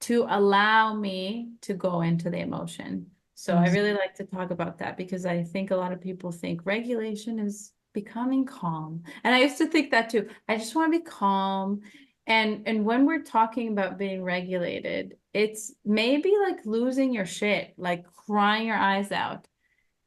to allow me to go into the emotion. So I Mm. really like to talk about that because I think a lot of people think regulation is becoming calm. And I used to think that too. I just want to be calm. And when we're talking about being regulated, it's maybe like losing your shit, like crying your eyes out.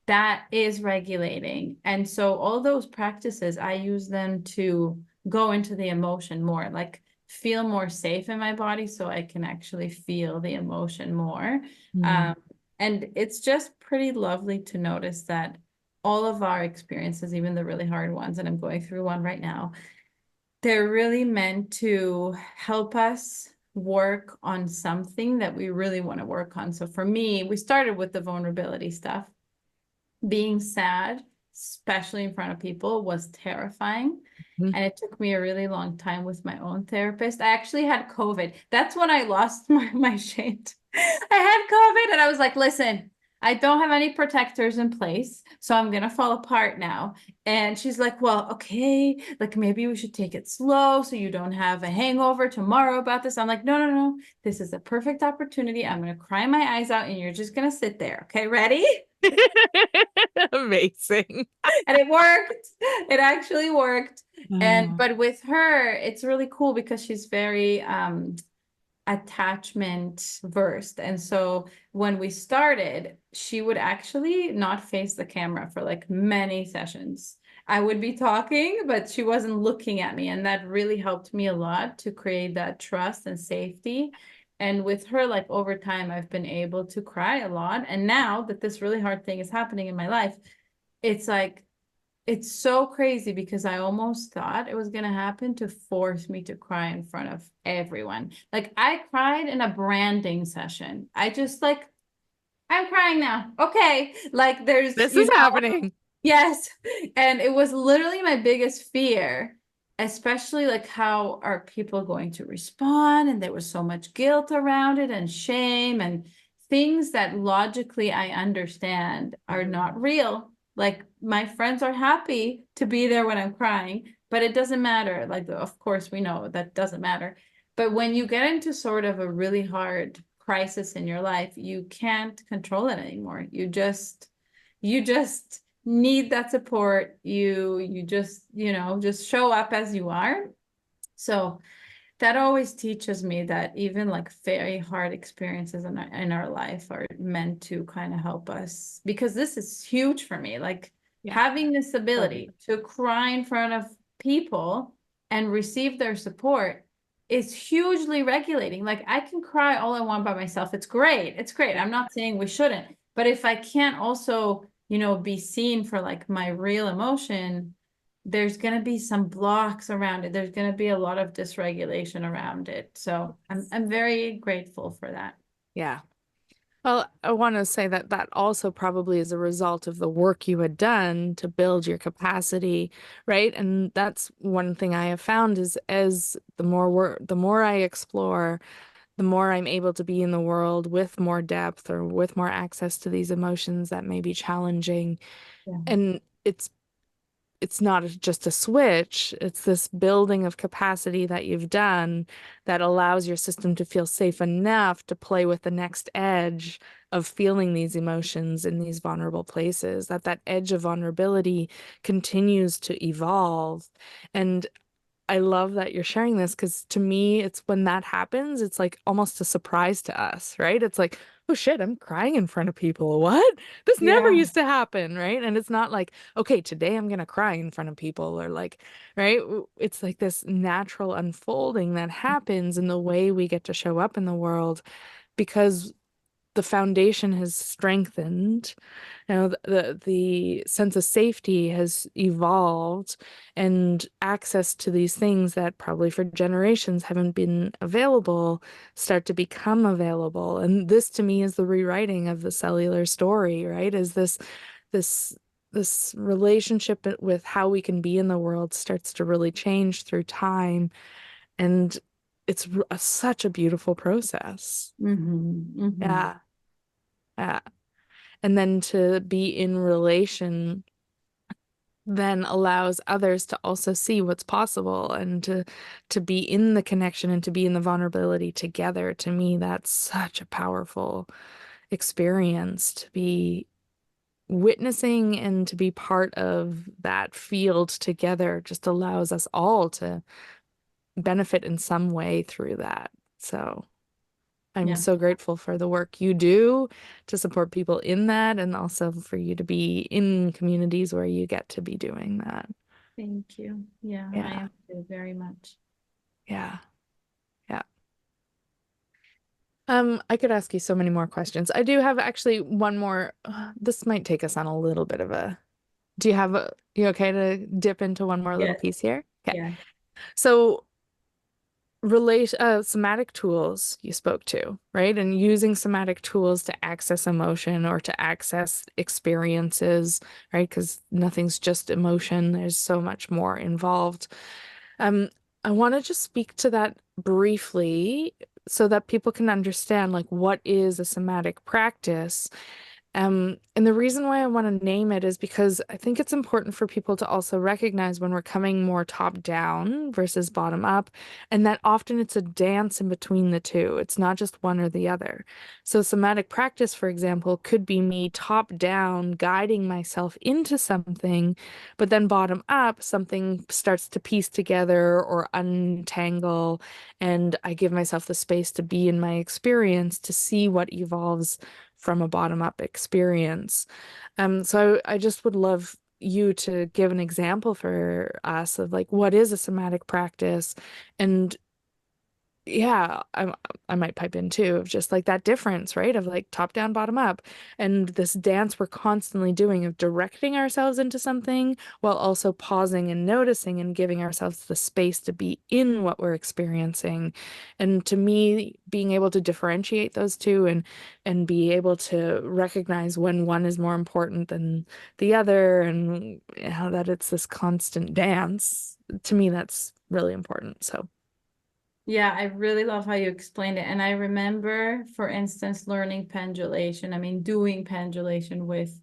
That is regulating. And so all those practices, I use them to go into the emotion more, like feel more safe in my body so I can actually feel the emotion more. Mm. Um, and it's just pretty lovely to notice that all of our experiences, even the really hard ones, and I'm going through one right now, they're really meant to help us work on something that we really want to work on. So for me, we started with the vulnerability stuff. Being sad, especially in front of people, was terrifying. Mm. And it took me a really long time with my own therapist. I actually had COVID. That's when I lost my shit. I had COVID and I was like, listen, I don't have any protectors in place, so I'm gonna fall apart now. And she's like, well, okay, like maybe we should take it slow so you don't have a hangover tomorrow about this. I'm like, no, no, no. This is a perfect opportunity. I'm gonna cry my eyes out and you're just gonna sit there. Okay, ready? Amazing. And it worked. It actually worked. And Oh. but with her, it's really cool because she's very attachment versed. And so when we started, she would actually not face the camera for like many sessions. I would be talking, but she wasn't looking at me. And that really helped me a lot to create that trust and safety. And with her, like over time, I've been able to cry a lot. And now that this really hard thing is happening in my life, it's like it's so crazy because I almost thought it was going to happen to force me to cry in front of everyone. Like I cried in a branding session. I just like, I'm crying now. Okay. Like there's, This is happening. yes. And it was literally my biggest fear, especially like how are people going to respond? And there was so much guilt around it and shame and things that logically I understand are not real. Like my friends are happy to be there when I'm crying, but it doesn't matter. Like, of course, we know that doesn't matter. But when you get into sort of a really hard crisis in your life, you can't control it anymore. You just need that support. You just, just show up as you are. So that always teaches me that even like very hard experiences in our life are meant to kind of help us, because this is huge for me. Like Yeah. having this Totally. ability to cry in front of people and receive their support is hugely regulating. Like I can cry all I want by myself. It's great. It's great. Yeah. I'm not saying we shouldn't, but if I can't also, be seen for like my real emotion, there's going to be some blocks around it. There's going to be a lot of dysregulation around it. So I'm very grateful for that. Yeah. Well, I want to say that that also probably is a result of the work you had done to build your capacity, right? And that's one thing I have found is as the more work, the more I explore, the more I'm able to be in the world with more depth or with more access to these emotions that may be challenging. Yeah. And it's not just a switch, it's this building of capacity that you've done that allows your system to feel safe enough to play with the next edge of feeling these emotions in these vulnerable places, that that edge of vulnerability continues to evolve. And I love that you're sharing this because to me, it's when that happens, it's like almost a surprise to us, right? It's like, oh shit, I'm crying in front of people. What? This never Yeah. used to happen, right? And it's not like, okay, today I'm gonna cry in front of people or like, right? It's like this natural unfolding that happens in the way we get to show up in the world because the foundation has strengthened. The sense of safety has evolved, and access to these things that probably for generations haven't been available start to become available. And this to me is the rewriting of the cellular story, right? Is this this relationship with how we can be in the world starts to really change through time, and it's such a beautiful process. Mm-hmm. Mm-hmm. Yeah. Yeah. And then to be in relation then allows others to also see what's possible and to be in the connection and to be in the vulnerability together. To me, that's such a powerful experience to be witnessing and to be part of that field together just allows us all to benefit in some way through that. So I'm Yeah. so grateful for the work you do to support people in that and also for you to be in communities where you get to be doing that. Thank you. Yeah, I Yeah, am too, very much. yeah, yeah. I could ask you so many more questions. I do have actually one more. This might take us on a little bit of a. Do you have you okay to dip into one more little Yes. piece here? Okay. Yeah. So relate somatic tools you spoke to, right? And using somatic tools to access emotion or to access experiences, right? Because nothing's just emotion. There's so much more involved. Um, I want to just speak to that briefly so that people can understand like what is a somatic practice. And the reason why I want to name it is because I think it's important for people to also recognize when we're coming more top down versus bottom up, and that often it's a dance in between the two. It's not just one or the other. So, somatic practice, for example, could be me top down guiding myself into something, but then bottom up, something starts to piece together or untangle, and I give myself the space to be in my experience to see what evolves from a bottom-up experience. So I just would love you to give an example for us of like what is a somatic practice and yeah, I might pipe in too of just like that difference, right? Of like top down, bottom up, and this dance we're constantly doing of directing ourselves into something while also pausing and noticing and giving ourselves the space to be in what we're experiencing. And to me, being able to differentiate those two and be able to recognize when one is more important than the other, and how that it's this constant dance. To me, that's really important. So. Yeah, I really love how you explained it. And I remember, for instance, learning pendulation. I mean, doing pendulation with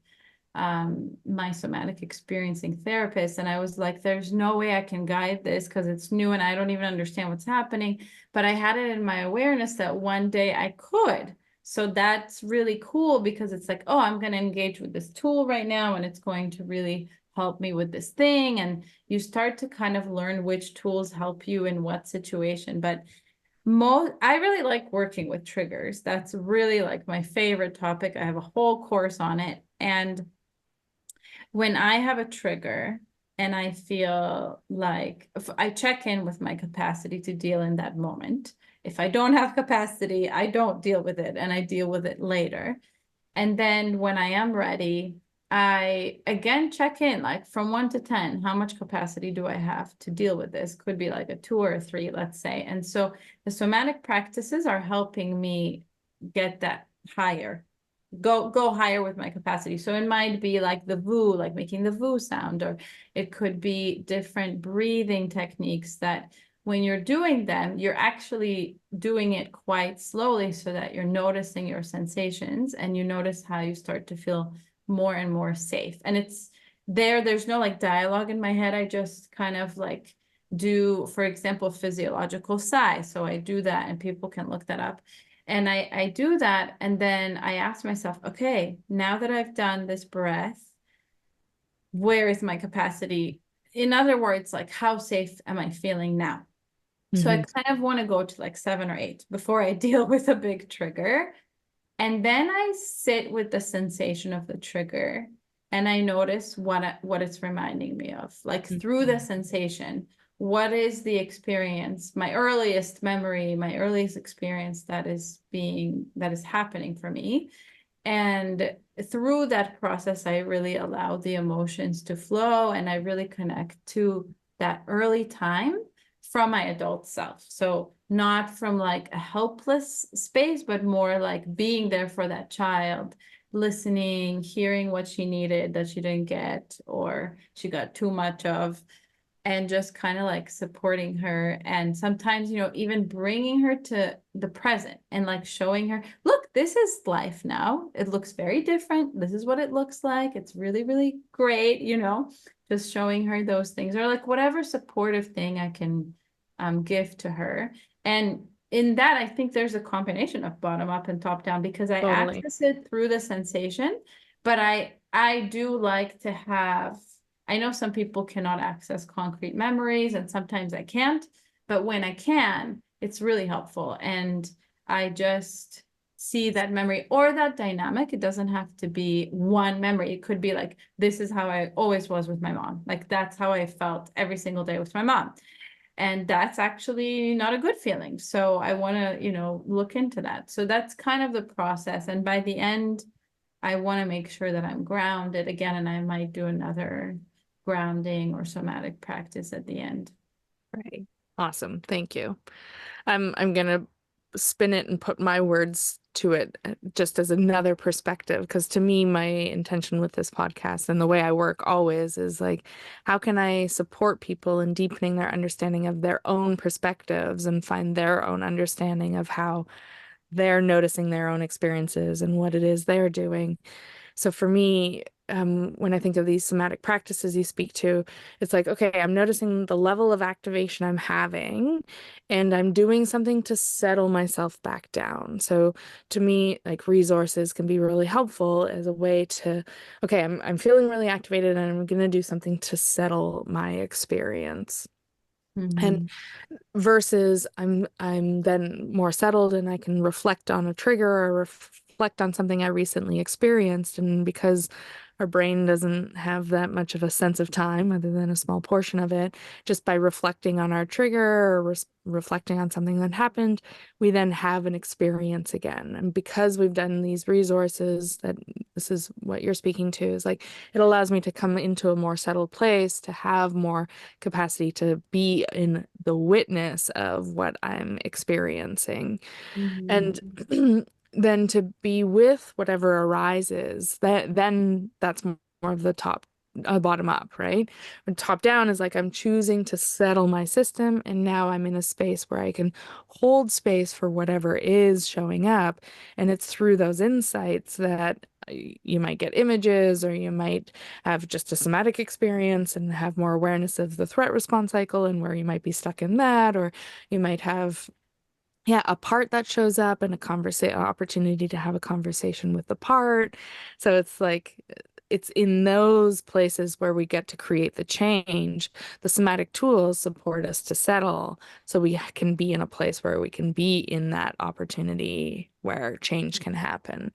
my somatic experiencing therapist. And I was like, there's no way I can guide this because it's new and I don't even understand what's happening. But I had it in my awareness that one day I could. So that's really cool because it's like, oh, I'm going to engage with this tool right now and it's going to really help me with this thing. And you start to kind of learn which tools help you in what situation. But I really like working with triggers. That's really like my favorite topic. I have a whole course on it. And when I have a trigger and I feel like if I check in with my capacity to deal in that moment. If I don't have capacity, I don't deal with it and I deal with it later. And then when I am ready, I again check in like from 1 to 10, how much capacity do I have to deal with this? Could be like a 2 or a 3, let's say. And so the somatic practices are helping me get that higher, go higher with my capacity. So it might be like the VU, like making the VU sound, or it could be different breathing techniques that when you're doing them, you're actually doing it quite slowly so that you're noticing your sensations and you notice how you start to feel more and more safe. And there's no like dialogue in my head. I just kind of like do, for example, physiological sigh. So I do that and people can look that up. And I do that. And then I ask myself, okay, now that I've done this breath, where is my capacity? In other words, like how safe am I feeling now? So I Hmm. kind of want to go to like 7 or 8 before I deal with a big trigger. And then I sit with the sensation of the trigger and I notice what it's reminding me of. Like through the sensation, what is the experience, my earliest memory, my earliest experience that is happening for me. And through that process, I really allow the emotions to flow and I really connect to that early time from my adult self. So not from like a helpless space, but more like being there for that child, listening, hearing what she needed that she didn't get or she got too much of, and just kind of like supporting her. And sometimes, even bringing her to the present and like showing her, look, this is life now. It looks very different. This is what it looks like. It's really, really great, just showing her those things or like whatever supportive thing I can give to her. And in that, I think there's a combination of bottom up and top down because I Totally. access it through the sensation, but I do like to have, I know some people cannot access concrete memories and sometimes I can't, but when I can, it's really helpful. And I just see that memory or that dynamic. It doesn't have to be one memory. It could be like, this is how I always was with my mom. Like that's how I felt every single day with my mom. And that's actually not a good feeling. So I want to, look into that. So that's kind of the process. And by the end, I want to make sure that I'm grounded again, and I might do another grounding or somatic practice at the end. Right. Awesome. Thank you. I'm gonna spin it and put my words to it just as another perspective because to me my intention with this podcast and the way I work always is like how can I support people in deepening their understanding of their own perspectives and find their own understanding of how they're noticing their own experiences and what it is they're doing. So for me, when I think of these somatic practices you speak to, it's like, okay, I'm noticing the level of activation I'm having, and I'm doing something to settle myself back down. So to me, like resources can be really helpful as a way to, okay, I'm feeling really activated, and I'm going to do something to settle my experience. And Mhm. versus I'm then more settled and I can reflect on a trigger or reflect on something I recently experienced. And because our brain doesn't have that much of a sense of time, other than a small portion of it, just by reflecting on our trigger or reflecting on something that happened, we then have an experience again. And because we've done these resources, that this is what you're speaking to, is like it allows me to come into a more settled place, to have more capacity to be in the witness of what I'm experiencing. And Mhm. then to be with whatever arises, then that's more of the bottom up, right? And top down is like I'm choosing to settle my system, and now I'm in a space where I can hold space for whatever is showing up. And it's through those insights that you might get images, or you might have just a somatic experience and have more awareness of the threat response cycle and where you might be stuck in that, or you might have, yeah, a part that shows up and a conversation opportunity to have a conversation with the part. So it's like it's in those places where we get to create the change. The somatic tools support us to settle so we can be in a place where we can be in that opportunity where change can happen.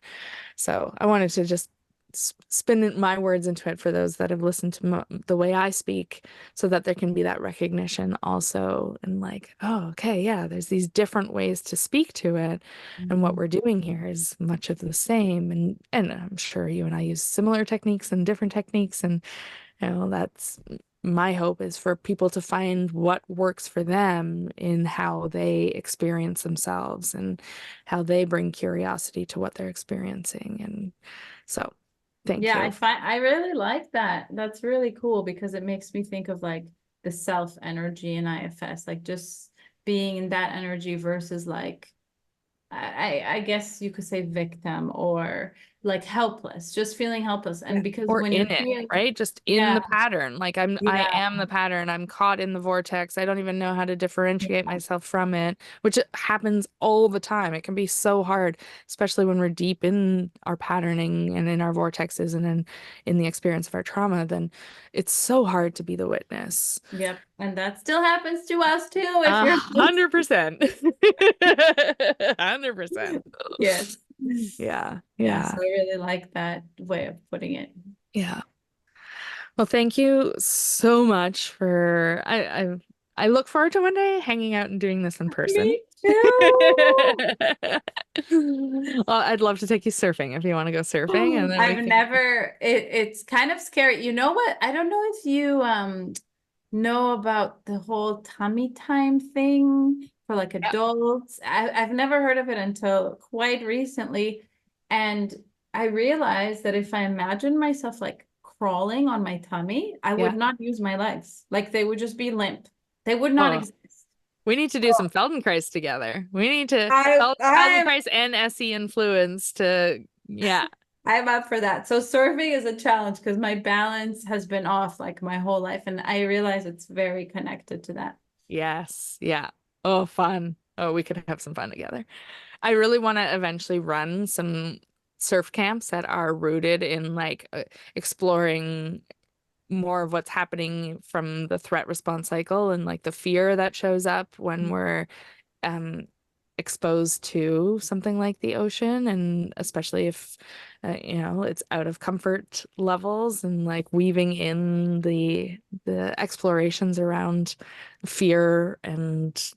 So I wanted to just spin my words into it for those that have listened to the way I speak, so that there can be that recognition also, and like, oh, okay, yeah, there's these different ways to speak to it, and what Mhm. we're doing here is much of the same. And I'm sure you and I use similar techniques and different techniques, and that's my hope, is for people to find what works for them in how they experience themselves and how they bring curiosity to what they're experiencing. And so, thank Yeah, you. I really like that. That's really cool because it makes me think of like the self energy in IFS, like just being in that energy versus like I guess you could say victim or like helpless, just feeling helpless. Yeah. And because Or when in you're it, feeling, right? Just in yeah, the pattern. Like I yeah, am the pattern. I'm caught in the vortex. I don't even know how to differentiate yeah, myself from it, which happens all the time. It can be so hard, especially when we're deep in our patterning and in our vortexes and in the experience of our trauma, then it's so hard to be the witness. yep. And that still happens to us too if A you're 100%. 100%. yes. Yeah, Yeah, so yeah, I really like that way of putting it. yeah. Well, thank you so much for I look forward to one day hanging out and doing this in person. Me too. Well, I'd love to take you surfing if you want to go surfing, and then we I've can. never it's kind of scary. You know what? I don't know if you know about the whole tummy time thing for like Yeah, adults. I've never heard of it until quite recently. And I realized that if I imagine myself like crawling on my tummy, I would yeah. not use my legs. Like they would just be limp. They would not Oh, exist. we need to do some Feldenkrais together. We need to I'm Feldenkrais and SE influence to, yeah. I'm up for that. So surfing is a challenge because my balance has been off like my whole life, and I realize it's very connected to that. Yes, yeah. Oh, fun. Oh, we could have some fun together. I really want to eventually run some surf camps that are rooted in like exploring more of what's happening from the threat response cycle and like the fear that shows up when we're um exposed to something like the ocean, and especially if it's out of comfort levels, and like weaving in the explorations around fear and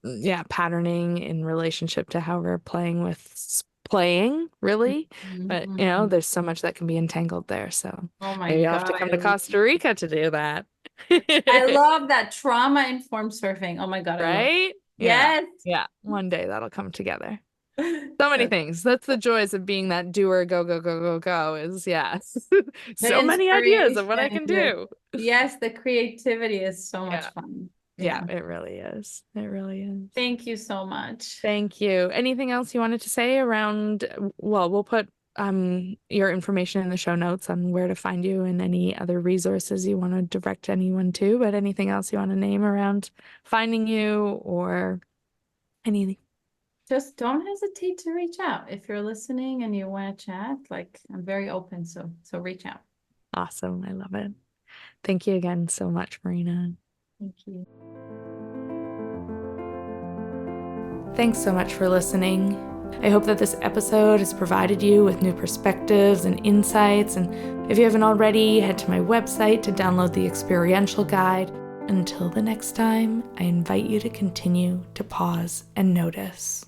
yeah, patterning in relationship to how we're playing with playing, really. But Mhm. there's so much that can be entangled there. So Oh my maybe I'll have God, to come to Costa Rica to do that. I love that trauma-informed surfing. Oh my God, I love it. Right? Yeah. Yes. Yeah. One day that'll come together. So many That's things. That's the joys of being that doer, go, go, go, go, go, is yeah. the So many ideas of what I inspiration, can do. yes, the creativity is so much Yeah. fun. Yeah, Yeah. it really is. It really is. Thank you so much. Thank you. Anything else you wanted to say around, well, we'll put your information in the show notes on where to find you and any other resources you want to direct anyone to, but anything else you want to name around finding you or anything? Just don't hesitate to reach out if you're listening and you want to chat. Like I'm very open, so reach out. Awesome. I love it. Thank you again so much, Marina. Thank you. Thanks so much for listening. I hope that this episode has provided you with new perspectives and insights. And if you haven't already, head to my website to download the experiential guide. Until the next time, I invite you to continue to pause and notice.